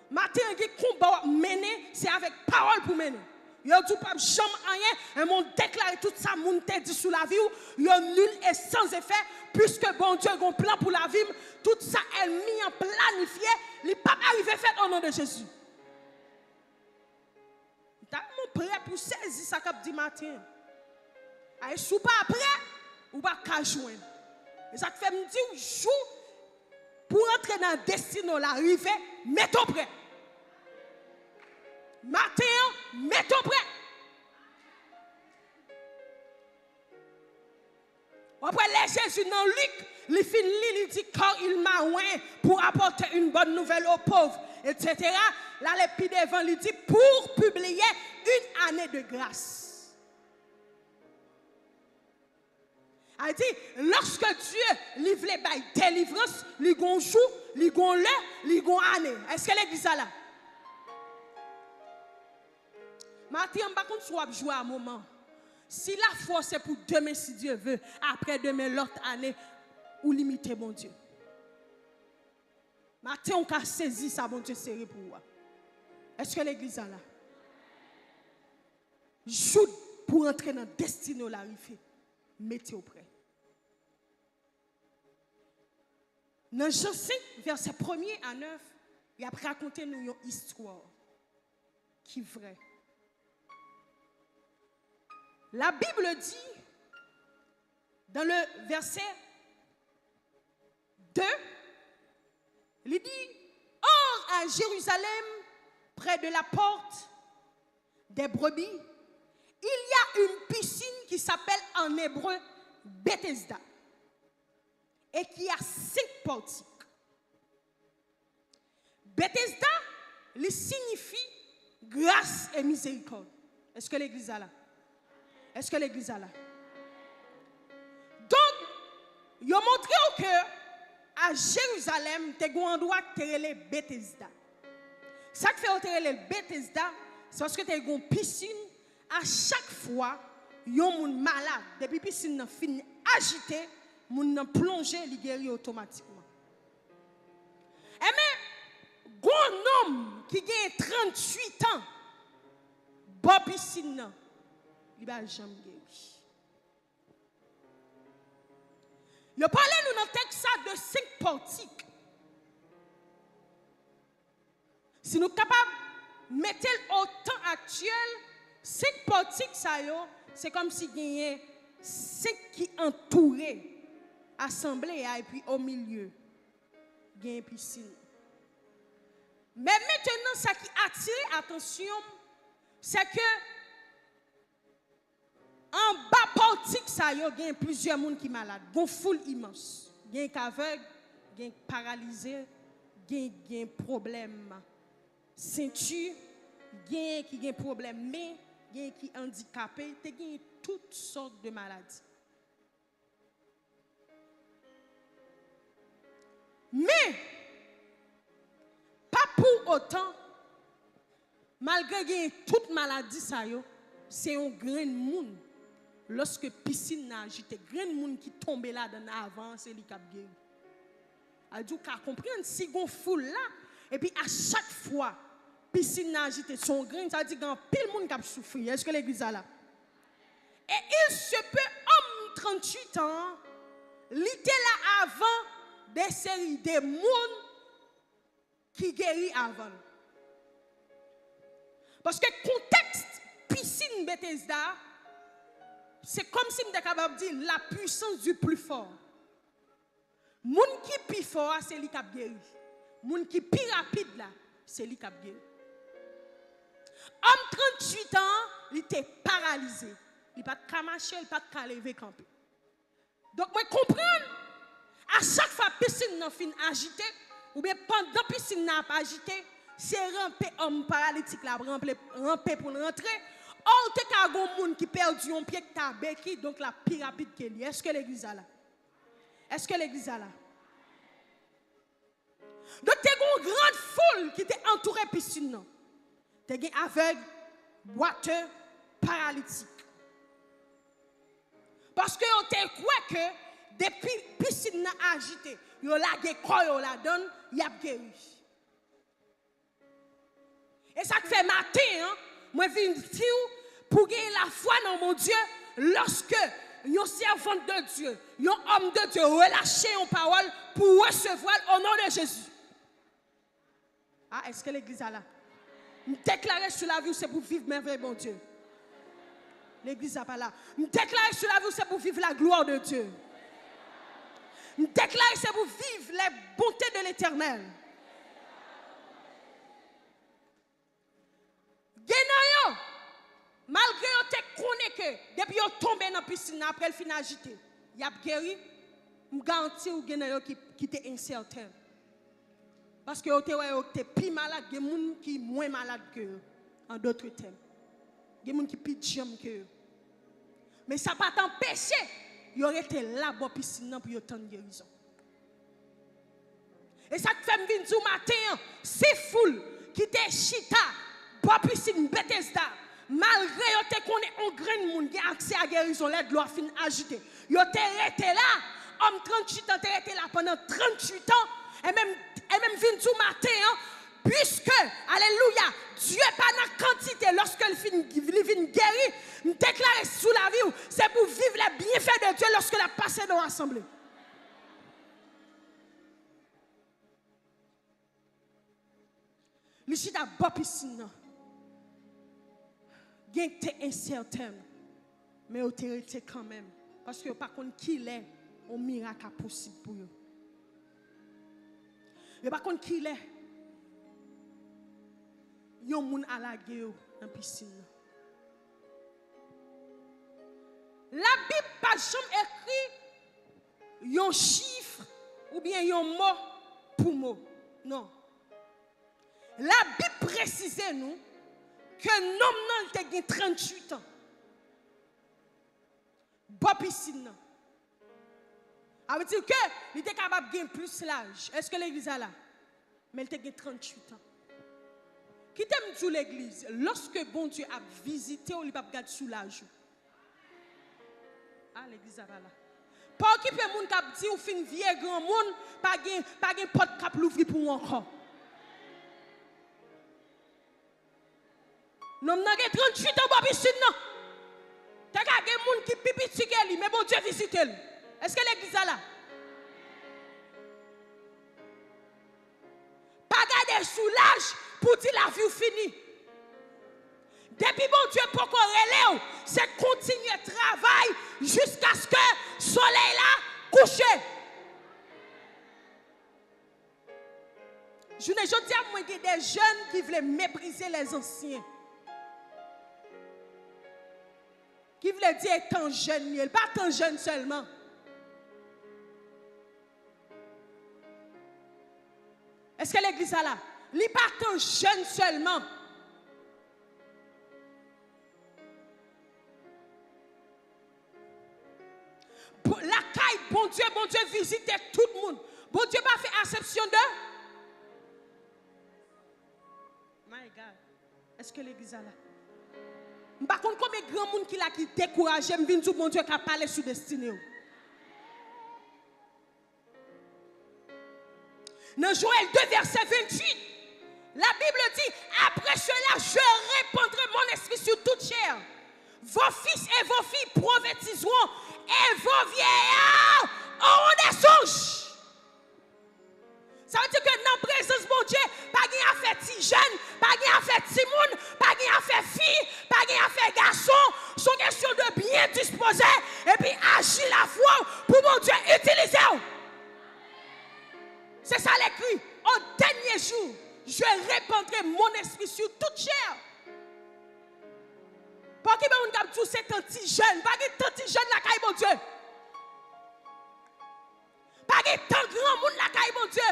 Speaker 1: Matin, le combat mené, c'est avec parole pour mener. Yo tout pas jamais rien, et mon déclaré tout ça moun te dit sous la vie ou yo nul et sans effet puisque bon Dieu a un plan pour la vie, tout ça est mis en planifié, il pas arrivé fait au nom de Jésus. T'as mon prêt pour saisir ça cap dit matin. Ay sou pas après ou pas ka joindre. Et ça te fait me dire jour pour entrer dans le destin l'arrivée, mets-toi prêt. Matin, mets-toi prêt. Après les Jésus dans Luc, il finit, il dit quand il m'a oint pour apporter une bonne nouvelle aux pauvres, etc. Là, les pieds devant, il dit pour publier une année de grâce. Il dit, lorsque Dieu livre les bails délivrance, il y a un jour, il y a un l'heure, il y a une année. Est-ce que l'église est là? Maintenant, par contre, soit jouer à un moment. Si la foi c'est pour demain, si Dieu veut, après demain, l'autre année, ou limiter mon Dieu. Maintenant, on a saisi ça, mon Dieu, serré pour moi. Est-ce que l'église est là? Joue pour entrer dans le destin la rive. Mettez au près. Dans Jean 5, verset 1er à 9, il a raconté nous une histoire qui est vraie. La Bible dit, dans le verset 2, il dit, or à Jérusalem, près de la porte des brebis, il y a une piscine qui s'appelle en hébreu Bethesda et qui a 5 portiques. Bethesda, il signifie grâce et miséricorde. Est-ce que l'église est là? Est-ce que l'église est là? Donc, il a montré que à Jérusalem, tu as un endroit qui est Bethesda. Ça qui fait le Bethesda, c'est parce que tu as une piscine. À chaque fois, il y a un monde malade. Depuis que la piscine finit agité, il a plongé, il guérit automatiquement. Et mais, un homme qui a 38 ans, bon piscine, il va jamais guérir. Il parle nous dans le texte de 5 portiques. Si nous sommes capables de mettre au temps actuel, 5 portiques, c'est comme si il y avait 5 qui entouraient assemblée et puis au milieu, il y a une piscine. Mais maintenant, ce qui attire l'attention, c'est que en bas portique, il y a plusieurs personnes qui sont malades. Il y a une foule immense. Il y a un aveugle, il y a un paralysé, il y a un problème ceinture, il y a qui a un problème mais il y a qui est handicapé, il y a toutes sortes de maladies. Mais, pas pour autant, malgré toute maladie, c'est un grand monde. Lorsque la piscine n'a agité, grand monde qui tombe là dans avant, c'est lui qui a guéri. Alors, vous comprenez, si vous foule là, et puis à chaque fois, piscine n'a agité son grain, ça dit qu'il y a pile monde qui a souffert. Est-ce que l'église est là? Et il se peut, homme 38 ans, il était là avant des séries de monde qui guérit avant. Parce que le contexte piscine Bethesda, c'est comme si on était capable de dire la puissance du plus fort. Moun qui est plus fort, c'est lui qui a guéri. Moun qui est plus rapide, c'est lui qui a guéri. Homme 38 ans, il était paralysé. Il n'a pas de marcher, il n'a pas de lever camper. Donc, moi, comprendre, à chaque fois que la piscine n'a fin agité, ou bien pendant que la piscine n'a pas agité, c'est ramper homme paralytique, ramper pour rentrer. Or, tu as un monde qui perd un pied qui t'a béquille, donc la plus rapide que lui. Est-ce que l'église est là? Est-ce que l'église est là? Donc, tu as une grande foule qui t'est entourée de piscine. Tu as aveugle, boiteux, paralytique. Parce que on te croit que depuis la piscine n'a agité, il a lagué quoi, il la donne, il a guéri. Et ça fait matin, hein, moi viens dire pour gagner la foi dans mon Dieu lorsque un servant de Dieu, un homme de Dieu relâche une parole pour recevoir au nom de Jésus. Ah, est-ce que l'église a là? Me déclarer sur la vie, c'est pour vivre merveille, mon Dieu. L'église n'a pas là. Me déclarer sur la vie, c'est pour vivre la gloire de Dieu. Me déclarer, c'est pour vivre les bontés de l'Éternel. Genayo, malgré que tu connais que depuis que tombé dans la piscine après le fin agité, il a guéri, je garantis que Genayo qui était incertain. Parce que tu es plus malade, il y a des gens qui sont moins malades que eux, en d'autres termes. Il y a des gens qui sont plus jambes que eux. Mais ça ne va pas t'empêcher, il aurait été là dans la piscine pour attendre guérison. Et ça te fait me dire du matin, c'est fou qui te chita, dans la piscine Bethesda, malgré que tu connais un grand monde qui a accès à la guérison, l'aide de fin agité. Tu es resté là, homme 38 ans, tu es resté là pendant 38 ans. Et même vient du matin, puisque, alléluia, Dieu n'est pas dans la quantité lorsqu'il vient guérir, me déclarer sous la vie, c'est pour vivre les bienfaits de Dieu lorsqu'il a passé dans l'assemblée. Le chita bas piscine, il était incertain, mais il était quand même, parce que par contre, qui est un miracle possible pour eux. Mais par contre, qui est? Il y a un monde à la guerre dans la piscine. La Bible pas jamais écrit un chiffre ou bien un mot pour mot. Non. La Bible précise nous que l'homme n'a pas 38 ans. Bon piscine. Ça veut dire qu'il était capable de gagner plus l'âge. Est-ce que l'église a là? Mais il était 38 ans. Qui t'aime sur l'église? Lorsque bon Dieu a visité, on ne peut pas garder sous l'âge. Ah, l'église a là. Pas qui peut moun k'ap di ou fin vieux grand monde, pas gen porte cap l'ouvrir pour encore. Non, n'a gen 38 ans pas piscine non. T'as gen moun qui pipi tigeli, mais bon Dieu visite lui. Est-ce que l'église a là? Pas garder sous l'âge pour dire la vie finie. Depuis bon Dieu pour qu'on relève, c'est continuer le travail jusqu'à ce que le soleil là couche. Je ne dis à moi qu'il y a des jeunes qui veulent mépriser les anciens. Qui veulent dire étant jeune, pas tant jeune seulement. Est-ce que l'église a là? Il n'est pas tant jeune seulement. La caille, bon Dieu visite tout le monde. Bon Dieu pas fait exception de. My God. Est-ce que l'église a là? Par contre, combien de grand monde qui l'a qui découragé, me vient bon Dieu qui a parlé sur destinée. Dans Joël 2, verset 28, la Bible dit, après cela, je répandrai mon esprit sur toute chair. Vos fils et vos filles prophétiseront et vos vieillards auront des songes. Ça veut dire que dans la présence de mon Dieu, pas de affaire petit jeune, pas de affaire petit monde, pas de affaire fille, pas de affaire garçon. C'est une question de bien disposer et puis agir la foi pour mon Dieu utiliser. C'est ça l'écrit. Au dernier jour, je répandrai mon esprit sur toute chair. Pour qui on a tous ces petits jeunes, pas de petits jeunes la caille mon Dieu. Pas de tant grand monde la caille mon Dieu.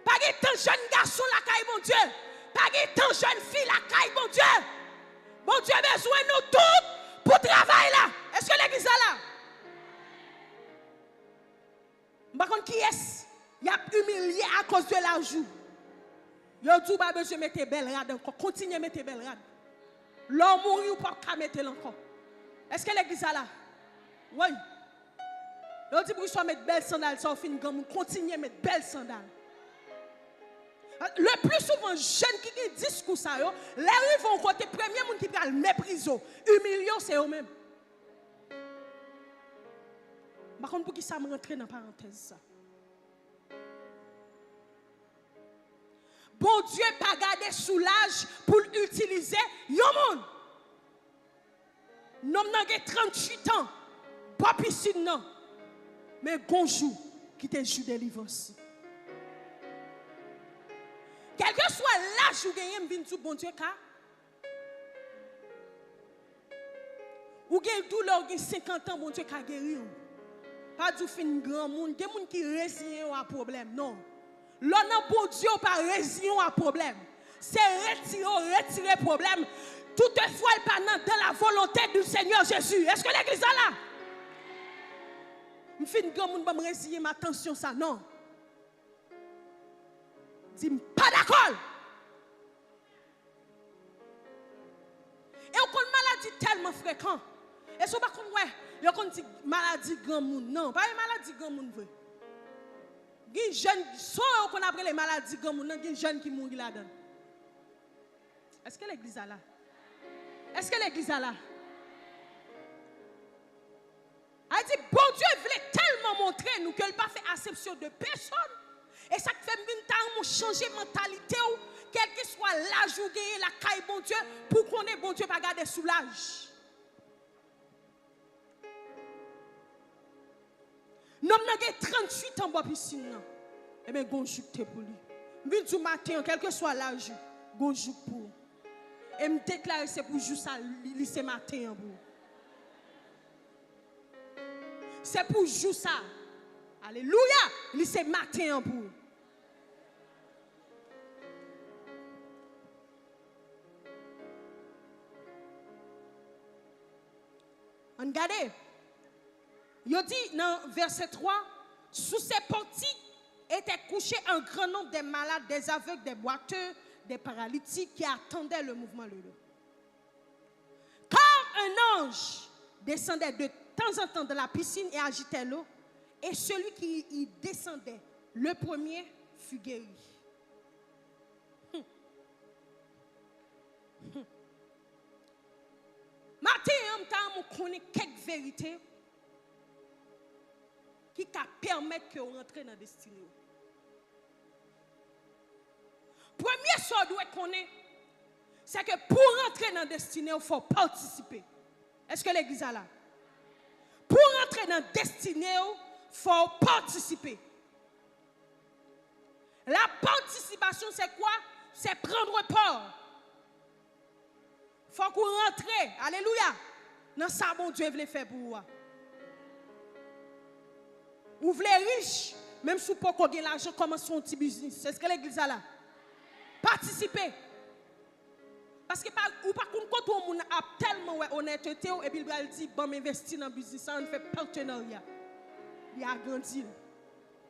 Speaker 1: Pas de tant jeune garçon la caille mon Dieu. Pas de tant jeune fille la caille mon Dieu. Mon Dieu a besoin de nous tous pour travailler là. Est-ce que l'église est là? Par contre, qui est-ce? Il a humilié à cause de l'argent. Il a dit, je vais mettre belle rade encore. Continuez à mettre belle rade. L'homme mourit ou pas qu'à mettre encore. Est-ce que l'église est là? Oui. Il a dit, pour que je mette belle sandale, ça fin grand. Continuez à mettre belle sandale. Le plus souvent, jeunes qui ont discours ça, les ils vont côté premier monde qui va mépriser, humilier, c'est eux-mêmes. Par contre, pour qui ça me rentre dans la parenthèse ça. Bon Dieu, pas garder soulage pour l'utiliser, yon monde. Nom nan gen 38 ans, pas piscine non. Mais bonjour, qui te joue délivrance. Quel que soit l'âge où gagne m'vinn sou bon Dieu ka. Ou gen douleur gen 50 ans bon Dieu ka guéri. Pas du fin grand monde, gen moun qui résilient à problème non. L'on bon Dieu pas résilient à problème. C'est retirer problème. Toutefois, il pas dans la volonté du Seigneur Jésus. Est-ce que l'église est là? Je suis grand monde me résigner ma tension ça non. Dis pas d'accord. Et on connaît maladie tellement fréquent. Et ce pas comme ouais, on connaît maladie grand monde non, pas une maladie grand monde vrai. Des jeunes soit qu'on appelle les maladies grand monde, des jeunes qui mourent là-dedans. Est-ce que l'église est là? Est-ce que l'église est là? Elle dit, bon Dieu voulait tellement montrer nous qu'elle n'a pas fait acception de personne. Et ça fait une changer de mentalité, quel que soit l'âge ou gagner la caille bon Dieu, pour qu'on ait bon Dieu pas garder sous l'âge. Nous avons 38 ans pour piscine. Eh bien, bonjour pour lui. Vite du matin, quel que soit l'âge, bonjour pour. Et me déclarer c'est pour jouer ça lycée matin pour. C'est pour jouer ça. Alléluia, lycée matin pour. Regardez. Il dit dans verset 3, sous ces portiques étaient couchés un grand nombre de malades, des aveugles, des boiteux, des paralytiques qui attendaient le mouvement de l'eau. Quand un ange descendait de temps en temps de la piscine et agitait l'eau, et celui qui y descendait, le premier, fut guéri. Maintenant, on connaît quelques vérités qui permettent que vous rentrez dans la destinée. Premier chose doit connaître, c'est que pour rentrer dans la destinée, il faut participer. Est-ce que l'église est là? Pour rentrer dans la destinée, il faut participer. La participation, c'est quoi? C'est prendre part. Il faut qu'on rentre. Alléluia. Dans ça, bon Dieu veut faire pour vous. Vous voulez riche, même si vous n'avez pas l'argent, commencez un petit business. C'est ce que l'église a là. Participez. Parce que ou pas quand on a tellement honnêteté et puis il dit bon m'investir dans le business, on fait partenariat. Il a grandi.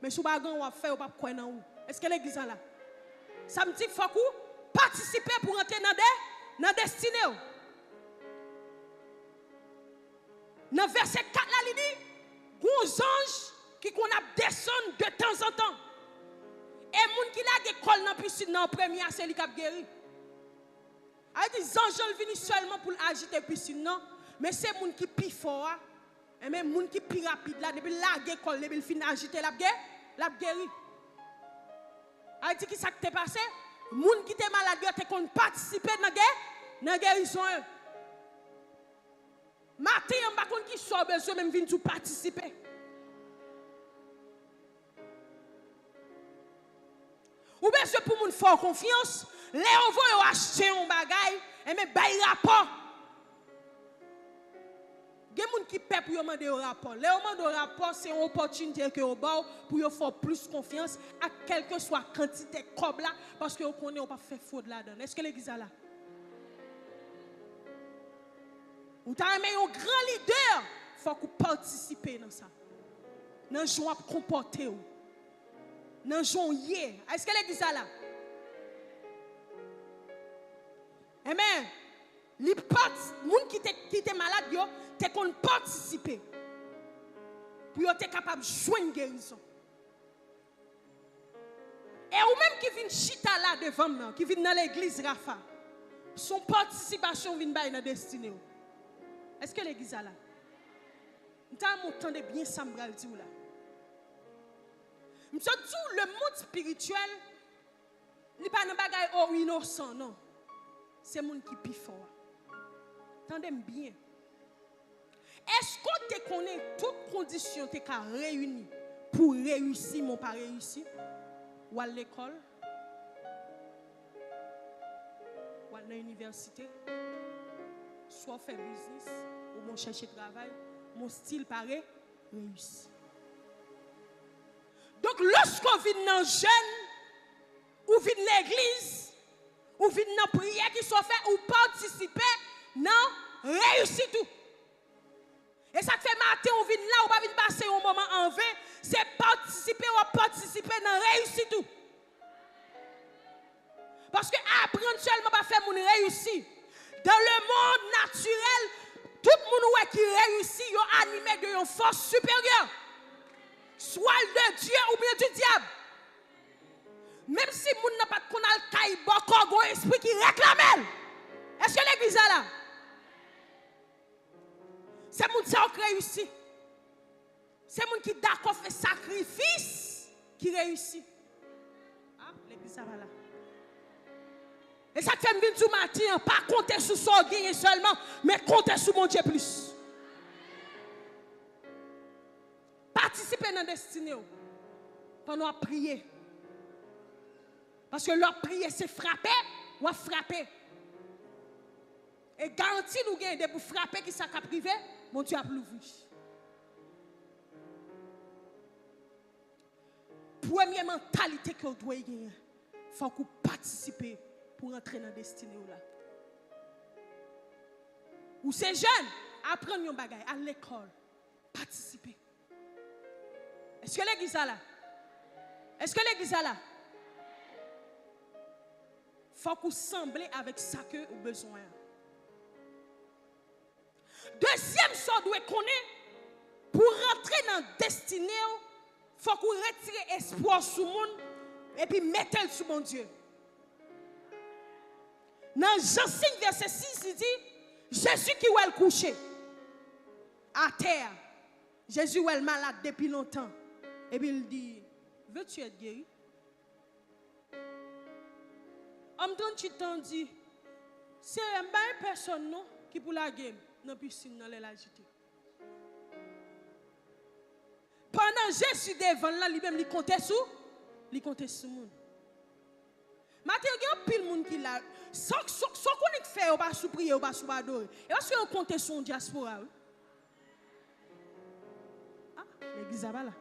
Speaker 1: Mais si vous n'avez pas fait, vous ne pouvez pas où. Est-ce que l'église a là? Ça me dit qu'il faut participer pour entrer dans la destinée. Dans verset 4 là, il dit gros anges qui qu'on a descend de temps en temps. Et moun qui la école dans piscine dans premier c'est lui qui a guéri. A dit anges viennent seulement pour agiter piscine non, mais c'est moun qui pi fort et même moun qui pi rapide là depuis la école depuis fin agiter la guéri. A dit qui ça t'est passé? Moun qui était malade te kon participer dans la guérison. Matin on pas kon qui sort besoin même venir tout participer. Ou bien c'est pour moun fort confiance, les on va acheter un bagage et mais bail rapport. Gen moun qui paie pour demander un rapport. Les on demande un rapport, c'est une opportunité que on ba pour yo faire plus confiance à quelle que soit quantité comme là parce que on connaît on pas faire faute là-dedans. Est-ce que l'église a là? Ou t'as aimé un grand leader, faut qu'on participe dans ça. Dans joie comporter ou. Dans joie. Est-ce que l'église a là? Amen. Les gens qui étaient malades, ils ont participé. Pour être capable de jouer une guérison. Et ou même qui vient chita là devant moi, qui vient dans l'église Rafa, son participation vient dans la destinée. Est-ce que l'église est là? Vous entendez bien ça, je vais dire là. Je dis le monde spirituel, il n'est pas un bagage innocent, non. C'est le monde qui est plus fort. Entendez bien. Est-ce que tu connais toutes conditions que tu as réunies pour réussir, mon pas réussir? Ou à l'école? Ou à l'université? Soit faire business, ou mon chercher travail, mon style paraît réussi. Donc, lorsqu'on vient dans le jeûne, ou vient dans l'église, ou vient dans la prière qui soit faite, ou participer, non, réussit tout. Et ça fait matin, on vient là, on va venir passer un moment en vain, c'est participer ou participer dans réussir tout. Parce que apprendre seulement pas faire mon réussir. Dans le monde naturel, tout le monde qui réussit, est animé de une force supérieure. Soit de Dieu ou bien du diable. Même si moun n'a pas qu'on a le caille boko esprit qui réclame. Est-ce que l'église est là? C'est moun qui réussit. C'est moun qui d'accord fait sacrifice qui réussit. Ah, l'église est là. Et ça fait bien du matin, pas compter sur son gain seulement, mais compter sur mon Dieu plus. Participer dans la destinée pendant prier. Parce que leur prier, c'est frapper ou frapper. Et garantie nous gagne pour frapper qui ça privé, mon Dieu a plus vu. Première mentalité que vous devez gagner, il faut que vous participez pour entrer dans la destinée là. Ou ces jeunes, apprendre un bagage à l'école, participer. Est-ce que l'église est là? Est-ce que l'église est là? Il faut que vous semblez avec ça que vous avez besoin. Deuxième chose, vous connaissez, pour rentrer dans la destinée, il faut que vous retirez espoir sur le monde et puis mettez-le sur mon Dieu. Dans Jean 5, verset 6, il dit, Jésus qui est couché à terre. Jésus est malade depuis longtemps. Et puis il dit, veux-tu être guéri? En même temps, dit, c'est une personne non, qui pour la game dans la piscine, dans l'agité. Pendant Jésus devant là, lui-même, il comptait sur le monde. Maintenant, il y a pile de monde qui l'a. Sans qu'on ait fait, on va sous prier, on va sous adorer. Et est-ce qu'on compte sur une diaspora? Ah, l'église est là.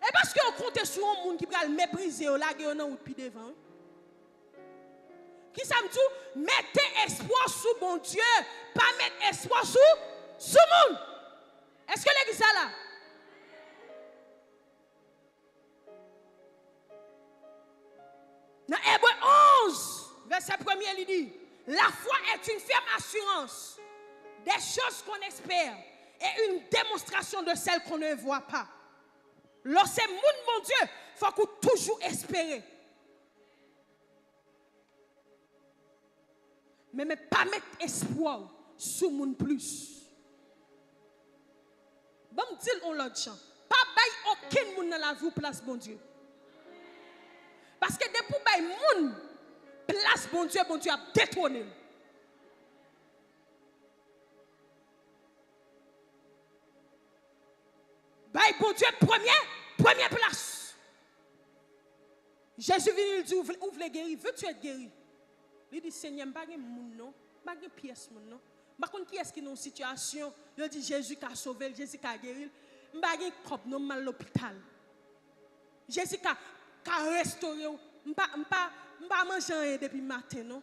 Speaker 1: Et parce qu'on compte sur un monde qui va le mépriser, on l'a gagné ou puis devant. Qui ça me dit? Mettez espoir sur mon Dieu, pas mettre espoir sur le monde. Est-ce que l'église est là? Dans Hébreux 11, verset 1er, il dit, la foi est une ferme assurance des choses qu'on espère et une démonstration de celles qu'on ne voit pas. Lorsque mon Dieu, il faut qu'on toujours espérer. Mais pas mettre espoir sur le monde plus. Bon, me dire on l'autre chant. Pas bail aucun monde dans la vie place, bon Dieu. Parce que depuis que moun place bon Dieu a détourné. Bail bon Dieu première place. Jésus vient il dit ouvre les guéris, veux-tu être guéri? Il dit Seigneur, pas de moun non, pas de pièce moun non. Par contre qui est-ce qui est dans une situation, il dit Jésus qui a sauvé, Jésus qui a guéri, pas de cop non mal l'hôpital. Jésus qui a restauré, pas manger rien depuis le matin, non?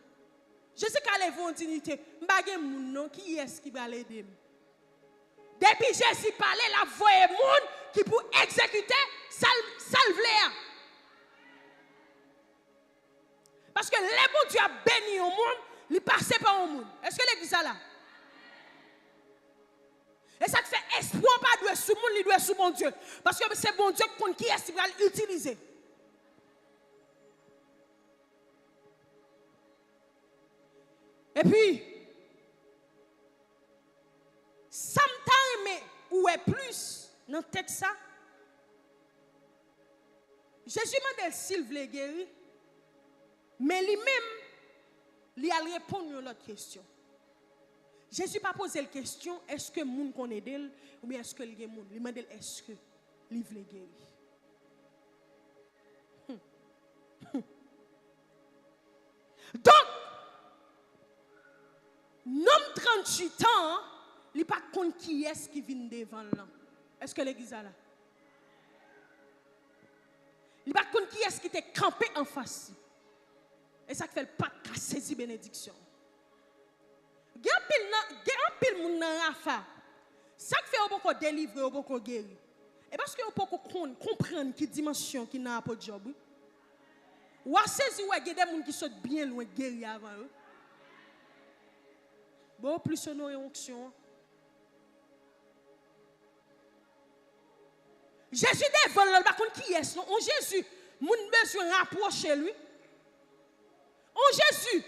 Speaker 1: Je sais qu'à lever en dignité, pas de moun non, qui est-ce qui va l'aider? Depuis Jésus parlait, la voix est moun qui pour exécuter salve. Parce que les bon Dieu a béni au monde, il passe par au monde. Est-ce que l'église est là? Et ça te fait espoir pas doit sous monde, il doit sous bon Dieu. Parce que c'est bon Dieu qui est-ce qu'il va l'utiliser. Et puis, sometimes, ou est plus, dans le texte ça, Jésus m'a dit s'il voulait guérir, mais lui-même, il a répondu à l'autre question. Jésus n'a pas posé la question, est-ce que moun connaît d'elle, ou bien est-ce que il y a moun? Il m'a dit, est-ce que il voulait guérir? Donc, nom 38 ans, il n'a pas compte qui est-ce qui vient devant là. Est-ce que l'église est là? Il n'a pas compte qui est-ce qui était campé en face. Et ça fait le pas de saisir bénédiction. Il y a un pile moun nan rafa. Ça fait au beaucoup délivrer, au beaucoup guérir. Et parce que au beaucoup comprendre qui dimension qui n'a pas de job. Ou à saisir ou il y a des gens qui sont bien loin de guérir avant eux. Bon, plus honoré onction. Jésus devant le par contre qui est-ce? On Jésus, moun besoin rapprocher lui. On Jésus,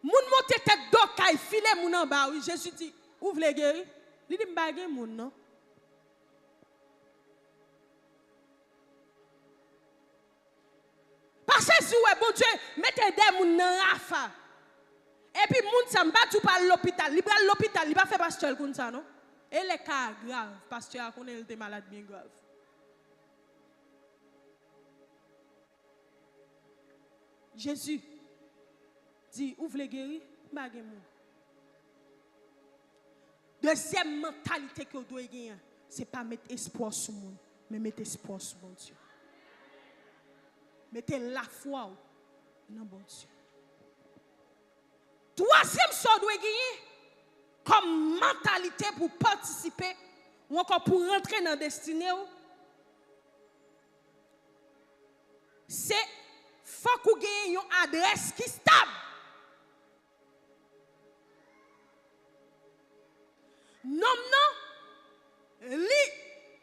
Speaker 1: moun monte tête d'ocaille, filet moun en bas. Oui, Jésus dit, ouvre les guérir. Il dit m'bagé moun non. Parce que si ouais bon Dieu, mettez des moun dans rafa. Et puis moun ça m'bat tout par l'hôpital, il va l'hôpital, il va faire pasteur comme ça non. Et les cas graves, pasteur connaît il était malade bien grave. Jésus dit, ouvre les guéris, bagay moun. Deuxième mentalité que vous devez gagner, ce n'est pas mettre espoir sur le monde, mais mettre espoir sur mon Dieu. Mettez la foi dans bon Dieu. Troisième chose que vous devez gagner, comme mentalité pour participer, ou encore pour rentrer dans la destinée, c'est faut que vous ayez une adresse qui est stable. Non,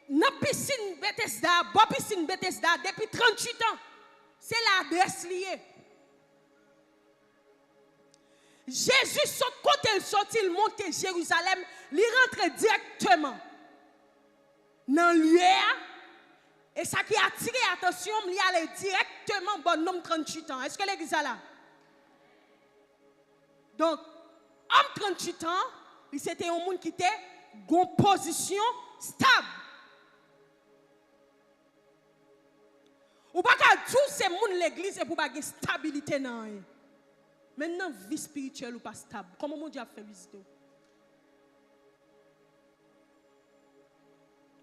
Speaker 1: dans piscine Bethesda, piscine Bethesda, depuis 38 ans, c'est l'adresse liée. Jésus saute quand il sortit, il monte à Jérusalem, il rentre directement dans le lieu. Et ça qui a attiré l'attention, il allait directement bon homme 38 ans. Est-ce que l'église est là? Donc, homme 38 ans, c'était un monde qui était en position stable. Ou pas qu'à tout ces monde l'église et pour pas de stabilité dans. Maintenant, vie spirituelle ou pas stable. Comment mon Dieu a fait visiter?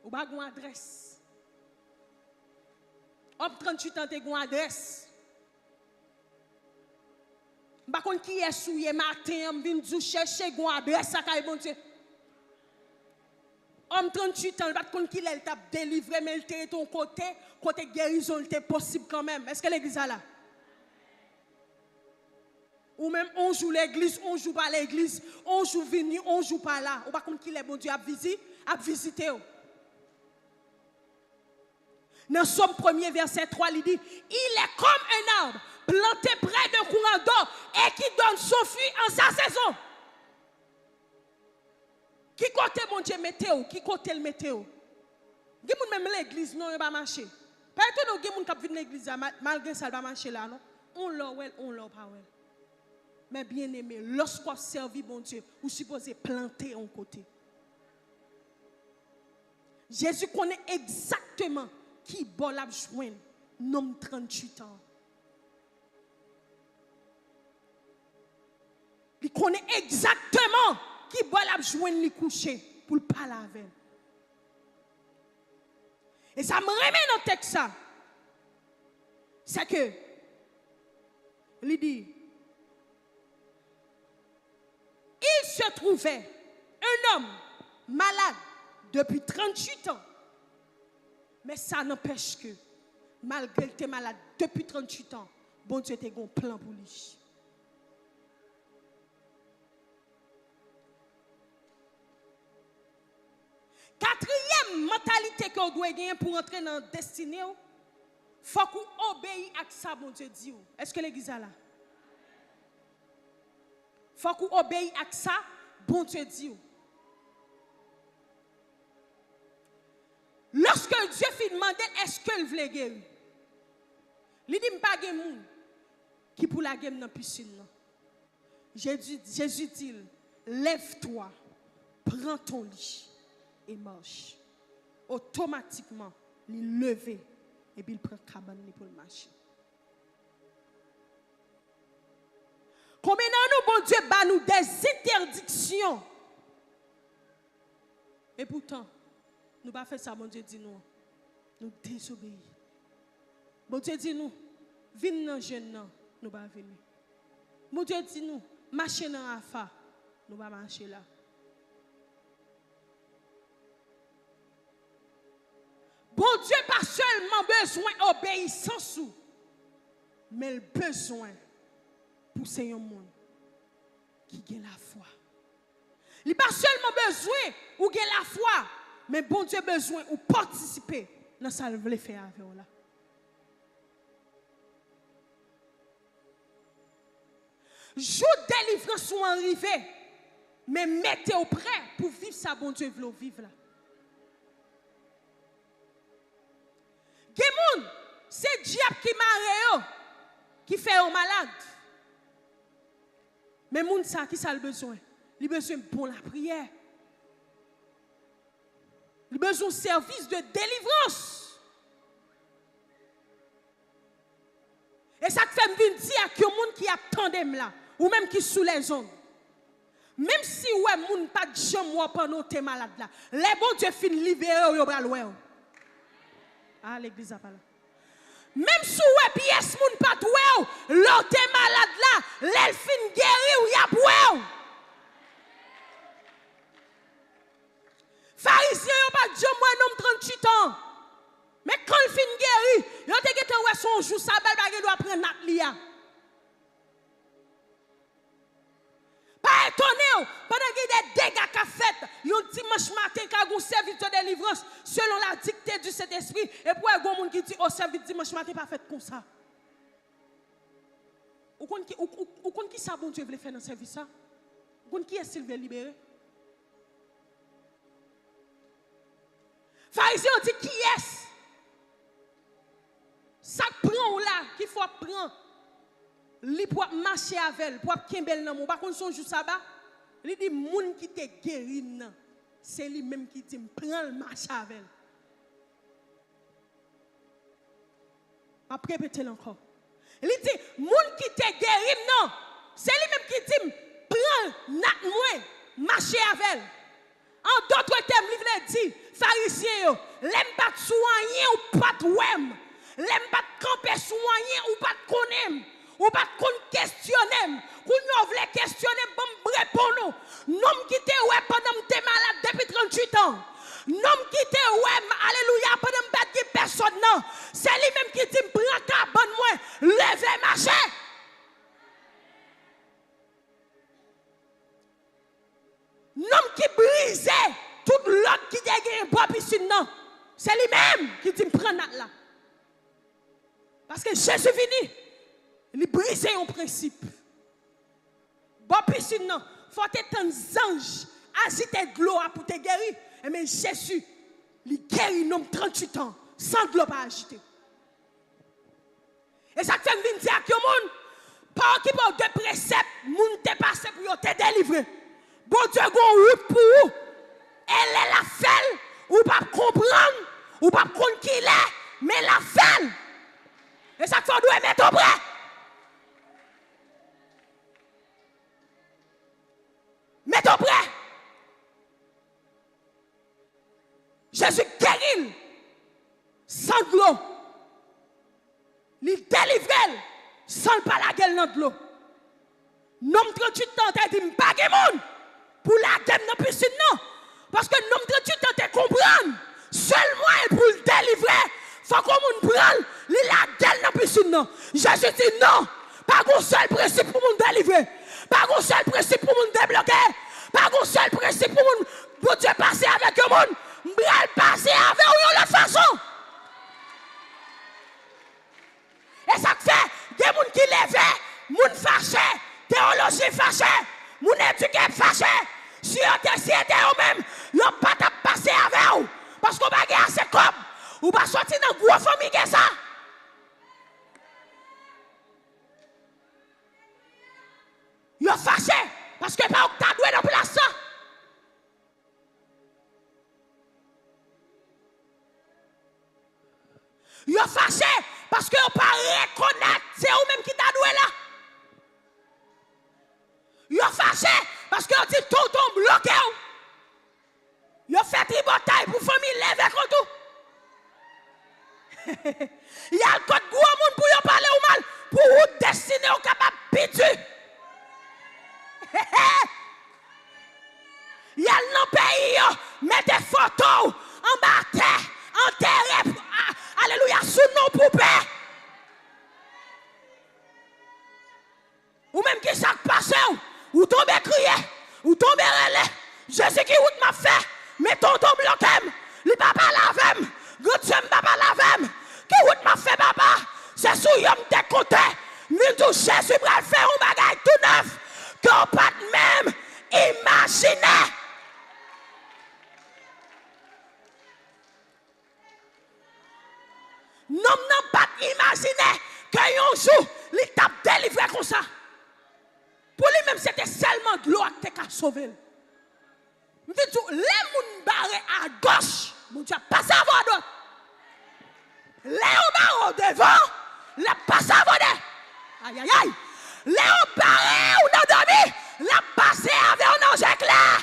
Speaker 1: Ou pas une adresse. Homme 38 ans, tu as une adresse. Par contre, qui est souillé matin, on vient de chercher une adresse, ça caille bon Dieu. Homme 38 ans, par contre, qui est t'a délivré, mais il était ton côté guérison, il était possible quand même. Est-ce que l'église est là? Ou même on joue l'église, on joue pas l'église, on joue venu, on joue pas là. Ou par contre, qui est bon Dieu a visité. Dans Somme 1er, verset 3, il dit, il est comme un arbre planté près d'un courant d'eau et qui donne son fruit en sa saison. Qui côté mon Dieu météo? Qui côté le météo? Même l'église, non, il va marcher. Peut-être que nous avons l'église, malgré ça, il va marcher là, non? On l'a pas. Mais bien aimé, lorsqu'on servi bon Dieu, vous supposez planter en côté. Jésus connaît exactement qui bon a besoin, nom 38 ans. Il connaît exactement qui bon a besoin de coucher pour le parler avec. Et ça me remet dans le texte ça. C'est que, il dit, il se trouvait un homme malade depuis 38 ans. Mais ça n'empêche que, malgré qu'il était malade depuis 38 ans, bon Dieu était un plan pour lui. Quatrième mentalité que vous doit gagner pour entrer dans la destinée, il faut que vous obéissiez à ça, bon Dieu dit. Est-ce que l'église est là? Il faut que vous obéissiez à ça, bon Dieu dit. Lorsque Dieu fit demander, est-ce qu'il veut guérir? Il dit, pas de monde qui pour la guerre dans la piscine. Jésus dit, lève-toi, prends ton lit et marche. Automatiquement, il lève et puis il prend cabane pour marcher. Combien de bon Dieu bat nous des interdictions? Et pourtant, nous ne pas faire ça, bon Dieu dit nous. Nous désobéissons. Bon Dieu dit nous, venez dans le jeune, nous pas venir. Bon Dieu dit nous, marcher dans la fa, nous pas marcher là. Bon Dieu pas seulement besoin d'obéissance, mais le besoin pour ces monde qui a la foi. Il n'a pas seulement besoin ou gagner la foi, mais bon Dieu besoin ou participer dans ce qu'il veut faire avec vous là. Jour de délivrance sont arrivés, mais mettez-vous prêt pour vivre ça, bon Dieu veut vivre là. Gemoun, c'est diable qui marre, qui fait un malade. Mais moun ça, qui ça le besoin? Il a besoin pour la prière. Il a besoin de service de délivrance. Et ça te fait me dire qu'il y a des gens qui attendent là, ou même qui sont sous les zones. Même si ouais, moun pas de jambe pendant tes malades là, les bons Dieu fin libérer au bras loin. Ah, l'église a pas là. Même si ouais pièce moun pas doué, l'autre malade là, l'elfine guéri ou y a boué. Pharisien yo pas de jambe un homme 38 ans. Mais quand il fin guéri, yo te gete ouais son jour ça bel bagay doit prendre nat lia. Pas étonné, pendant qu'il y a des dégâts qu'a fait, yon dimanche matin, quand on service de délivrance, selon la dictée du Saint-Esprit, et pour un monde qui dit, oh, service dimanche matin, pas fait comme ça. Ou qui ça, bon Dieu, veut faire dans ce service ça? Ou qui est-ce qu'il veut libérer? Pharisien dit, qui est-ce? Ça prend là, qu'il faut prendre. Li pour marcher avec elle, pour kembel nan mon pas kon son jour sabbat, il dit moun qui te guéri nan, c'est lui même qui dit prends le marcher avec elle. Après répéter encore. Il dit moun qui te guéri nan, c'est lui même qui dit prends nat moi marcher avec elle. En d'autres termes, il veut dire pharisien yo, l'aime pas soigner ou pas ouem, l'aime pas camper soigner ou pas connaître. Ou pas qu'on questionne, qu'on veut questionner, bon répondre. Nom qui te ouais pendant que tu es malade depuis 38 ans. Nom qui te ouais, alléluia, pendant que tu personne non. C'est lui-même qui dit prends ta bonne moi, levez marcher. Nom qui brisait tout l'autre qui a bois piscine non. C'est lui-même qui dit prends là. Parce que Jésus venu. Il brise un principe. Bon, piscine, non. Il faut être un ange. Agiter de l'eau pour te guérir. Mais Jésus, il guérit un homme 38 ans sans de l'eau pas agiter. Et ça fait me dire que le monde, par qui parle de préceptes, le monde te passe pour te délivrer. Bon Dieu, a une route pour vous. Elle est la felle, ou pas comprendre, ou pas comprendre qui il est, mais la felle. Et ça fait doit mettre au bras. Mettez prêt. Jésus guérit sans de l'eau. Il délivre sans pas la gueule dans de l'eau. Nom 38 ans, tu dit pas de monde pour la gueule dans la piscine non. Parce que nom 38 ans, tu comprends. Seul moyen pour le délivrer, il faut qu'on prenne la gueule dans la piscine non. Jésus dit non. Pas un seul principe pour nous délivrer. Pas un seul principe pour nous débloquer. Pas un seul principe pour nous Dieu passer avec le monde. M'bral passer Mon éduqué fâché. Si on te siete ou même, yon pas t'a passé avec vous. Parce qu'on va gagner assez comme. Ou pas sortir dans une grosse famille que ça. Yon fâché. Parce que pas t'as doué dans place ça. Yon fâché. Parce que yon pas reconnaître. C'est vous même qui t'a doué là. Yon fâché. Parce que yon dit tout ton bloqué. Yon fait une bataille pour famille lever contre tout. Il y a le code gros monde pour yon parler ou mal. Pour vous destiner au capable pitu. Il y a le pays, mettez photos en bas terre, en terre, alléluia, sous nos poupées. Ou même qui s'est passé, ou tombez crier, ou tombez relais. Jésus qui route m'a fait, mais tonton bloqué, le papa lavem, grand papa lavem, qui route m'a fait papa, c'est sous yom de côté, nous tout Jésus va faire un bagage tout neuf, qu'on pas même imaginer. Non, pas imaginer que un jour, il t'a délivré comme ça. Pour lui-même, c'était seulement de l'eau qui t'a sauvé. Je dis tout, les gens barrés à gauche, mon Dieu, pas à voir d'autre. Les gens barrés devant, les pas à voir d'autre. Aïe, aïe, aïe. Les gens barrés ou dans dormi, les passé avec un ange clair.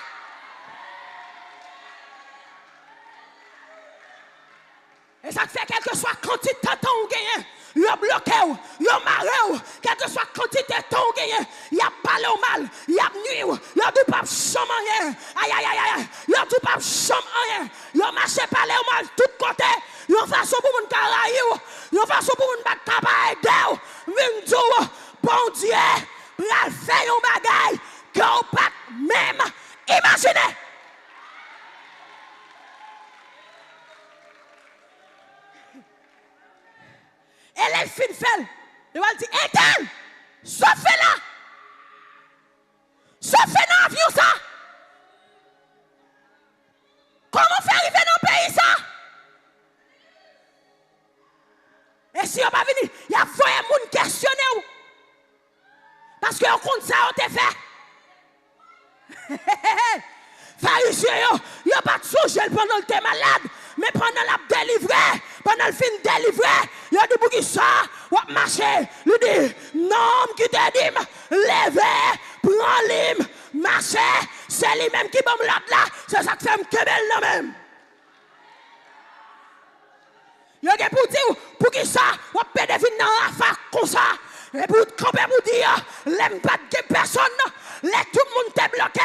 Speaker 1: Et ça fait quelle que soit quantité de temps ou gagné, il a bloqué, il a marré, quelle que soit quantité de temps ou gagné, il a parlé au mal, il a nuit, il a tout pas chambre rien. Aïe aïe aïe aïe, il a tout pas chambre rien. Il a marché parler au mal tout côté. Il a façon pour mon caraï, il a façon pour mon capable aider. Vindou, bon Dieu, pral faire un bagage qu'on pas même imaginer. Elle est fin fait. Elle va dire, Eden, ça fait là. Ça fait dans l'avion ça. Comment faire arriver dans le pays ça? Et si on va venir, il y a voyé moun questionner. Parce que on compte ça, on te fait. Pharisiens, il n'y a pas de sujet pendant le thé malade. Mais pendant la délivrée, pendant le fin délivré, il y a des bouts qui ça, ou marcher. Il dit, non, qui te dit, levez, prends l'hymne, marcher, c'est lui-même qui bombe là, c'est ça qui fait me kebel là même. Il y a des pour dire, pour qui ça, ou peut deviner dans la fac comme ça. Et pour camper pour dire, l'aime pas de personne, les tout le monde te bloqué,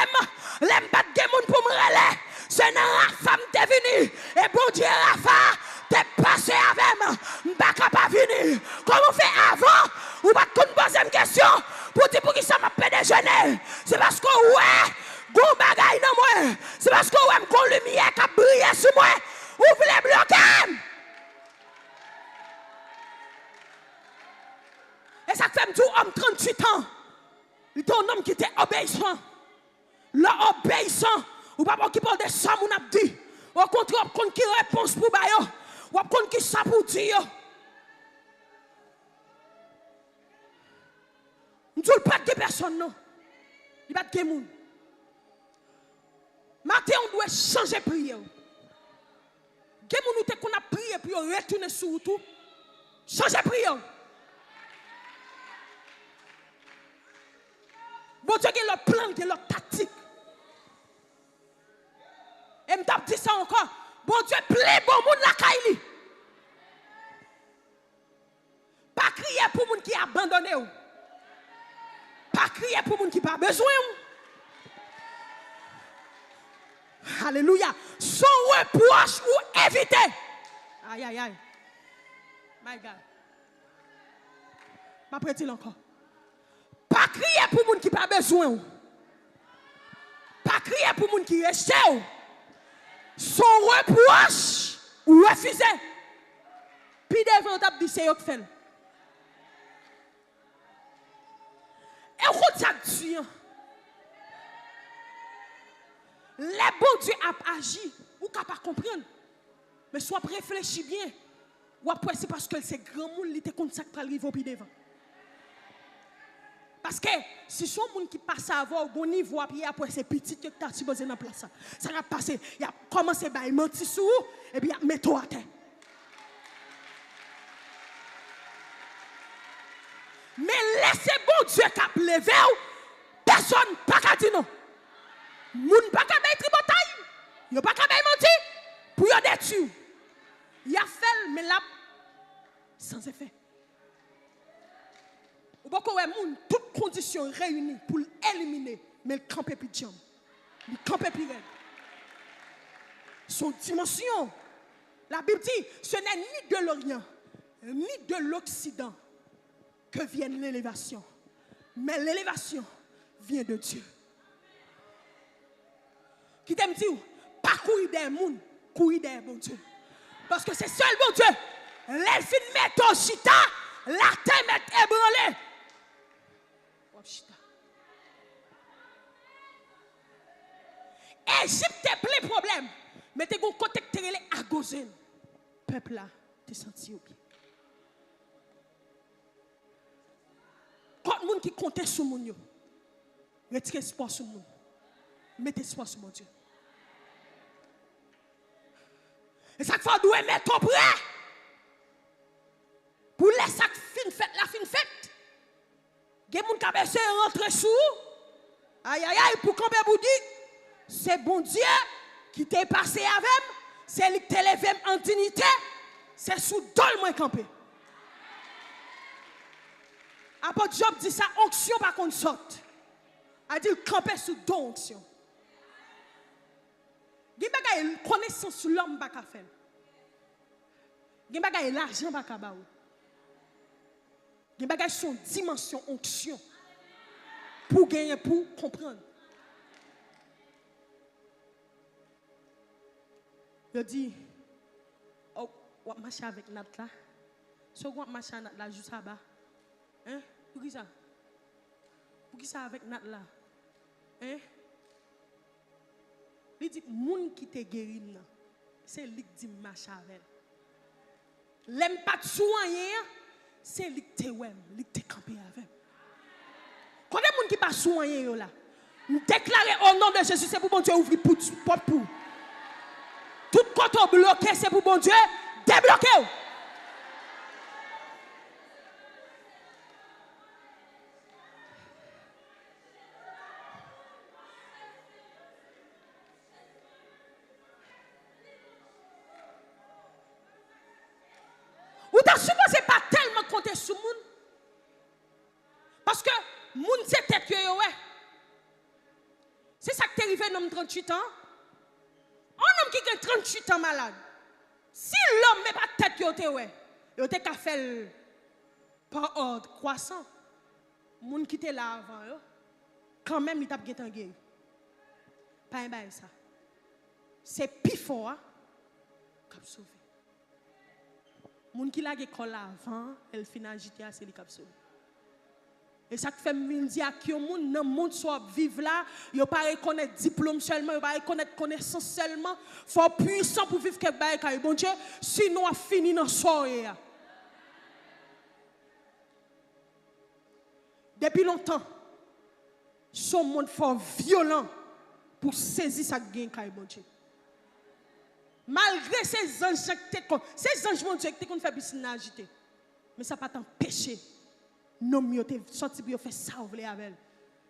Speaker 1: l'aime pas de monde pour me relayer. C'est dans la femme t'es venu. Et bon Dieu, Rafa, t'es passé avec moi. M'baka pas venu. Comment on fait avant? Ou pas qu'on pose une question pour dire pour qui ça m'a fait déjeuner. C'est parce que ouais, bon bagaille dans moi. C'est parce que ouais, m'gon lumière qui a brillé sur moi. Ouvrez les blocs. Et ça fait tout homme 38 ans. Il est un homme qui était obéissant. L'obéissant. Ou pas qui parle de ça, mon abdi. Ou contre, on qui réponse pour bayo. Ou contre qui ça pour dire. Nous ne pas de personne, non. Il n'y a pas de monde. Matin, on doit changer de prière. Quel monde qu'on a prié pour retourner sur tout. Changer de prière. Bon Dieu, il y a le plan, il y a le tactique. Et je me dis ça encore. Bon Dieu, plaît bon monde la kaili. Pas crier pour les gens qui abandonné. Pas crier pour les gens qui n'ont pas besoin. Alléluia. Son reproche ou éviter. Aïe, aïe, aïe. My God. Pas prêt-il encore. Pas crier pour les gens qui n'ont pas besoin. Pas crier pour les gens qui restent. Son reproche ou refuser. Puis devant on t'a dit c'est eux qui fait. Et on ça dit les bons Dieu a agi, ou capable comprendre. Mais soit réfléchis bien. Ou après c'est parce que c'est grand monde qui te compte ça qui arrive au pied devant. Parce que si son monde qui passe à avoir au bon niveau puis après c'est petit que tu as supposé dans place ça va passer, il a commencé à mentir sur et puis mets-toi à terre. Mais laissez bon Dieu cap lever, personne pas qu'à dire non. Moun pas qu'à mettre bataille, yo pas qu'à mentir pour yo détruire. Il a fait mais là sans effet. Ou pas qu'on ait toutes conditions réunies pour l'éliminer, mais le camper plus de jambes. Le camper plus raide. Son dimension. La Bible dit, ce n'est ni de l'Orient, ni de l'Occident que vient l'élévation. Mais l'élévation vient de Dieu. Qui t'aime dire, pas courir des mondes, courir des bons Dieu. Parce que c'est seul bon Dieu. L'elfine met au chita, la terre met ébranlée. Égypte est plein de problèmes. Mais tu as un côté à Gozen. Peuple là, tu es senti au pied. Quand les gens qui comptent sur mon Dieu, retirez espoir sur mon. Mettez espoir sur mon Dieu. Et ça fait doit mettre prêt. Pour laisser la fin fête. Il y a des gens qui rentrer sous. Aïe aïe aïe, pour camper pour dire, c'est bon Dieu qui t'est passé avec, c'est lui qui t'a levé en dignité, c'est sous dol moi camper. Apôtre Job dit ça, onction par contre sorte. A dit camper sous don onction. Il y a une connaissance sur l'homme pas faire. Il y a l'argent pas faire. Il y a son dimension onction pour gagner, pour comprendre. Je dis, oh, on va marcher avec Nat là. Si on va marcher avec Nat là, juste là-bas. Hein? Pour qui ça? Pour qui ça avec Nat là? Hein? Il dit, moun qui te guéri, c'est lui qui dit marcher avec. L'aime pas de soigner, c'est lui qui te ouem, lui qui te campé avec. Quand les gens qui pas soigner là, déclarer au nom de Jésus, c'est pour bon Dieu ouvrir porte pour. Tout côté bloqué, c'est pour bon Dieu débloquer. Ou t'as supposé pas tellement compter sur le monde. Parce que le monde c'est tête que ouais. C'est ça qui est arrivé dans 38 ans. Un homme qui a 38 ans malade. Si l'homme n'est pas tête que ouais, il a qu'à faire par ordre croissant. Le monde qui était là avant, quand même il t'a bien guéri. Pas un bail ça. C'est plus fort comme sauver. Moun qui l'a école avant, elle finit agité à c'est li k'ap sauver. Et ça fait me dire que moun dans monde soit vivre là, yo pas reconnaître diplôme seulement, yo pas reconnaître connaissance seulement, faut puissant pour vivre que bail kay bon Dieu, sinon on fini dans soirée. Depuis longtemps, son monde fort violent pour saisir sa gain kay bon Dieu. Malgré ces anges mon Dieu qui te fait piscine agiter. Mais ça pas t'empêcher. Non, mieux te sorti pour faire ça ou avec.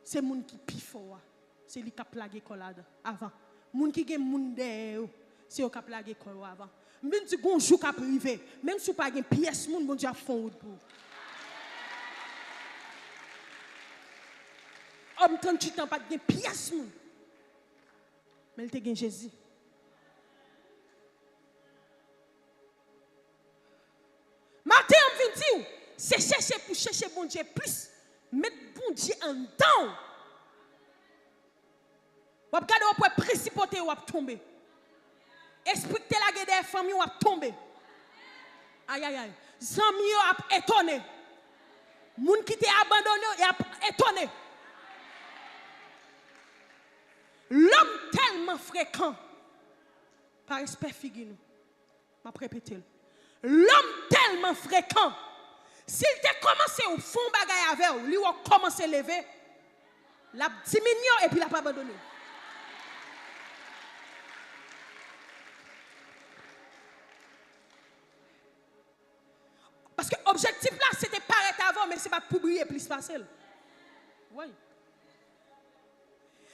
Speaker 1: C'est moun qui pi fort. C'est lui qui a plagué colade avant. Moun qui gen moun derrière, c'est eux qui a plagué colade avant. Même si gon jour ka privé, même si pas gen pièce moun bon Dieu a fond pour. Homme 38 ans pas gen pièce moun. Mais il te gen Jésus. Matin, on vient dire, c'est chercher pour chercher bon Dieu plus, mettre bon Dieu en dedans. Vous regardez, vous pouvez précipiter, vous tomber. Esprit de la guerre des familles, vous tomber. Aïe, aïe, aïe. Zami, vous étonné. Moun qui t'a abandonné, vous étonné. L'homme tellement fréquent, par respect figure nous, je vais répéter. L'homme tellement fréquent, s'il t'a commencé au fond bagaille avec lui, il a commencé à lever, l'a diminué et puis l'a pas abandonné. Parce que l'objectif là, c'était paraître avant, mais ce n'est pas pour briller plus facile. Oui.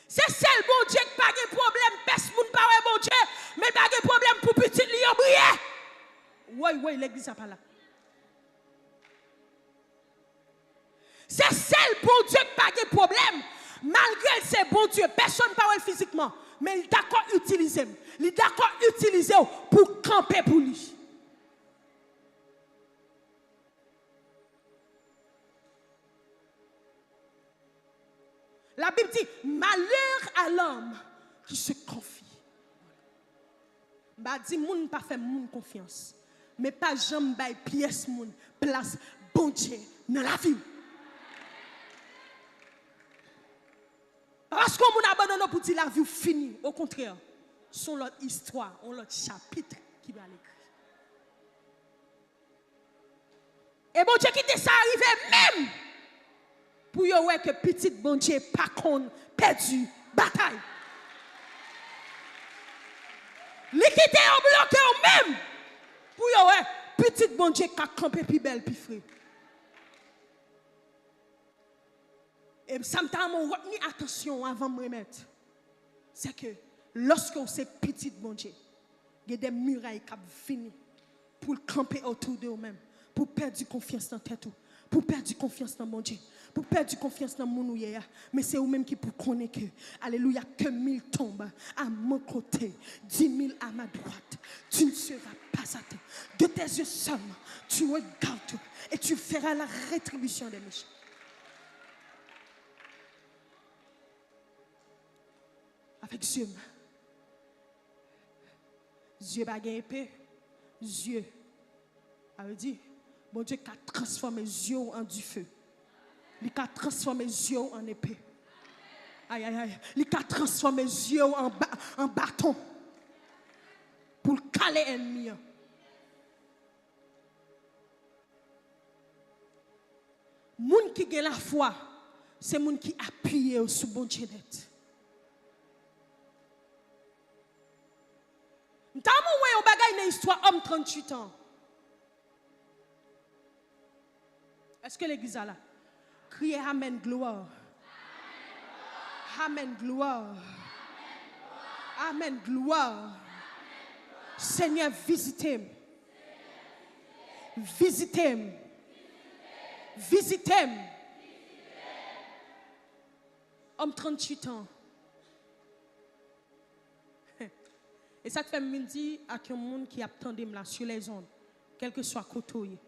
Speaker 1: C'est celle bon Dieu qui n'a pas de problème, personne n'a pas bon Dieu, mais pas de problème pour petit lion briller. Oui, l'église n'est pas là. C'est celle bon Dieu qui n'a pas de problème, malgré c'est bon Dieu, personne ne parle physiquement, mais il est d'accord utiliser. Il est d'accord utiliser pour camper pour lui. La Bible dit, malheur à l'homme qui se confie. Bah dit, moun pas fait moun confiance, mais pas jamais bay pièce moun place bon Dieu dans la vie. Parce qu'on moun abandonne pour dire la vie finie, au contraire, son l'autre histoire, on l'autre chapitre qui va l'écrire. Et bon Dieu qui t'est ça arrivé même. Pour yo ouais que petit bon Dieu pas qu'on perdu bataille. L'équité en bloqué au même. Pour yo ouais petit bon Dieu qui a campé plus belle plus frais. Et ça me retenu attention avant de me remettre. C'est que lorsque vous êtes petit bon Dieu, il y a des murailles qui viennent pour camper autour de vous-même, pour perdre confiance dans tête, pour perdre confiance dans mon Dieu. Pour perdre confiance dans mon ouïe, mais c'est vous-même qui pour connaître que, alléluia, que 1000 tombent à mon côté, 10 000 à ma droite. Tu ne seras pas atteint. De tes yeux seulement, tu regardes et tu feras la rétribution des méchants. Avec Dieu, Dieu n'a pas épée, Dieu a dit, bon Dieu qui a transformé Dieu en du feu. Il a transformé Dieu en épée. Aïe, aïe, aïe. Il a transformé Dieu en bâton. Pour caler l'ennemi. Moun qui a la foi, c'est moun qui appuie sur bon Dieu net. M'ta mou yon bagay nan histoire homme 38 ans. Est-ce que l'église a là? Criez Amen, gloire. Amen, gloire. Amen, gloire. Seigneur, visitez-moi. Visitez-moi. Visitez-moi. Homme 38 ans. Et ça fait me dire à un monde qui attend là sur les ondes, quel que soit côté.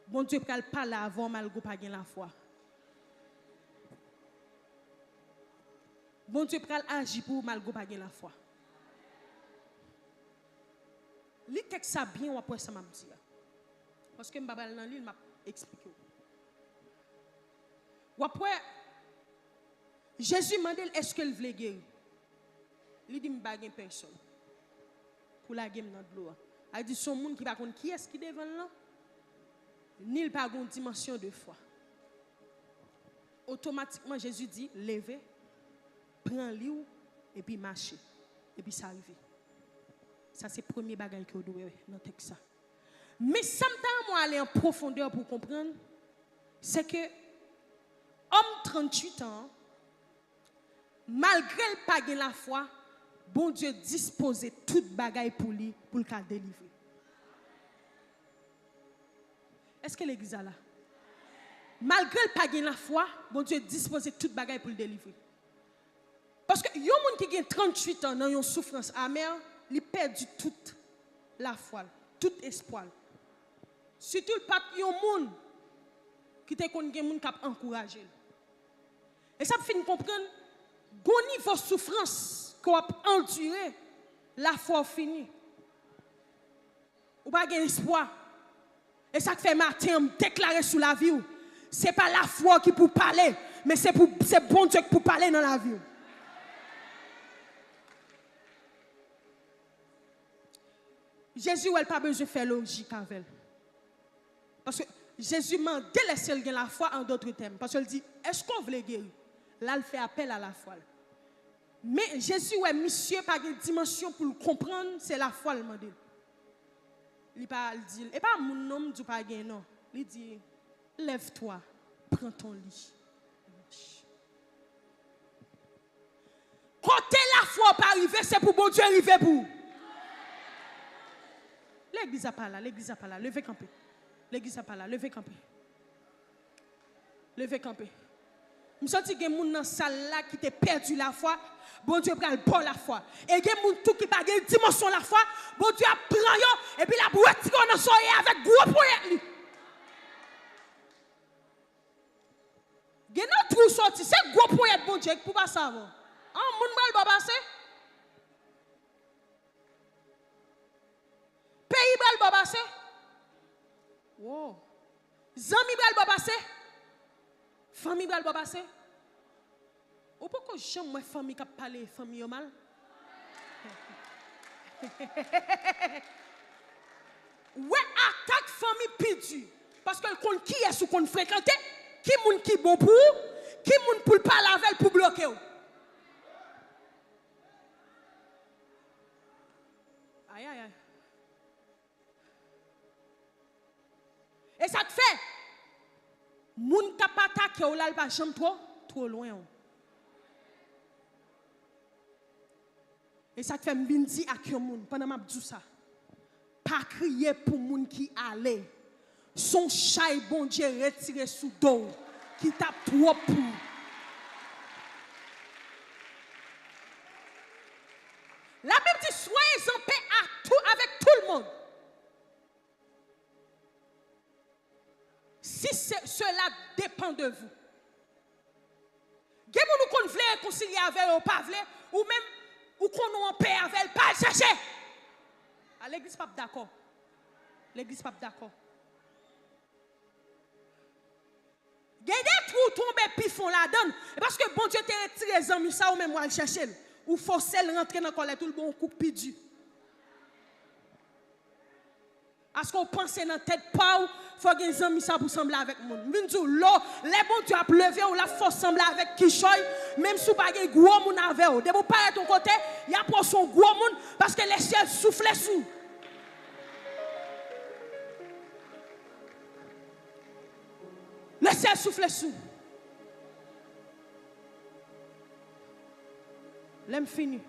Speaker 1: Bon Dieu peut pas là avant malgré pas la foi. Bon Dieu peut agir pour malgré pas la foi. Li texte ça bien ou après ça m'a dit. Parce que m'babal dans l'île m'a expliqué. Ou après Jésus m'a dit est-ce qu'il veut guérir? Il dit m'pa gen personne. Pour la game dans de l'eau. Il dit son monde qui va connaître qui est-ce qui devant là? Ni pas une dimension de foi. Automatiquement Jésus dit levez, prends liou et puis marchez et puis ça arrive. Ça c'est le premier bagage que vous devez dans le texte. Mais sometimes moi aller en profondeur pour comprendre c'est que homme 38 ans malgré le pas de la foi, bon Dieu disposait toute bagaille pour lui pour le délivrer. Est-ce que l'église a là? Malgré le pas de la foi, bon Dieu disposait toute bagaille pour le délivrer. Parce que y a un monde qui a 38 ans dans une souffrance amère, il perd toute la foi, tout espoir. Surtout le pape, il y a un monde qui te connaît qui a encouragé. Et ça fait comprendre qu'au niveau de souffrance qu'on a enduré, la foi finie. Ou pas d'espoir. Et ça fait matin déclarer sur la vie. Ce n'est pas la foi qui peut parler, mais c'est bon Dieu qui peut parler dans la vie. Jésus n'a pas besoin de faire logique avec elle. Parce que Jésus m'a délaissé la foi en d'autres termes. Parce qu'il dit, est-ce qu'on veut guérir? Là, il fait appel à la foi. Mais Jésus, ouais, monsieur, pas de dimension pour le comprendre, c'est la foi, le modèle. Il dit, et pas mon nom du pas non. Il dit, lève-toi, prends ton lit. Côté la foi pas arriver, c'est pour bon Dieu arriver pour. L'église n'a pas là, l'église n'a pas là, levez camper. L'église n'a pas là, levez camper. Levez camper. Je sens que il y a des gens dans la salle là qui ont perdu la foi. Bon Dieu prend le bon la foi. Et il y a des gens qui n'ont pas de dimension la foi. Bon Dieu prend yo et puis la bouette qui est dans son avec gros poignée. Il y a un trou sorti, c'est gros poignée bon Dieu pour pas savoir. Ah, moun mal ba passer. Pays bral ba passer. Wow. Zami bral ba passer. Famille bral ba passer. Ou pourquoi j'aime moi famille qui parle famille yo mal? Ouais, attaque famille pidu parce que le qui est sous qu'on fréquenter, qui moun qui bon pour, qui moun pour pas laver pour bloquer. Aïe aïe aïe. Et ça te fait moun ka pa attaquer ou là pas jambe trop loin. Et ça te fait m'bindi ak yon moun pendant m'a dit ça. Pas crier pour moun qui allait. Son chay bon Dieu retiré sous dos qui tape trop pour. La Bible dit soyez en paix avec tout le monde. Si cela dépend de vous. Gen moun nou kon vle réconcilier avec ou pas vle ou même ou qu'on en paix avec pas chercher. À l'église pas d'accord. L'église pas d'accord. Gen des trous tomber puis font la donne parce que bon Dieu t'a retiré les amis ça ou même moi chercher ou forcer rentrer dans colère tout le bon coup pidu. Parce qu'on pense dans la tête pas faut que les amis ça pour sembler avec moi. M'dou l'eau les bon Dieu a levé ou la force sembler avec Kishoy même si pas gen gros moun avec ou. De vous pas ton côté, il y a pour son gros moun parce que les ciels soufflent sous. Le ciel souffle sous. L'aime fini.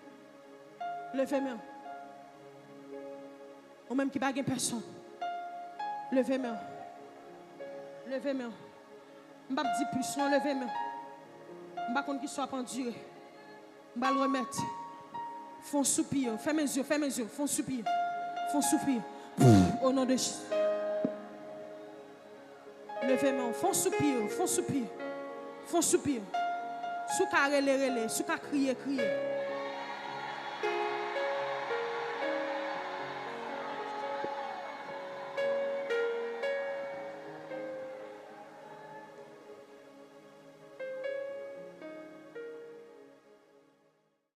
Speaker 1: Levez-moi. Ou même qui bague personne. Levez-moi. Levez-moi. Je ne vais pas dire plus, non, levez-moi. Je ne vais pas qu'il soit penduré. Je vais le remettre. Font soupir. Fais mes yeux. Font soupir. Font soupir. Au nom de Jésus. Levez-moi. Font soupir. Font soupir. Font soupir. Sous carré, sous crier.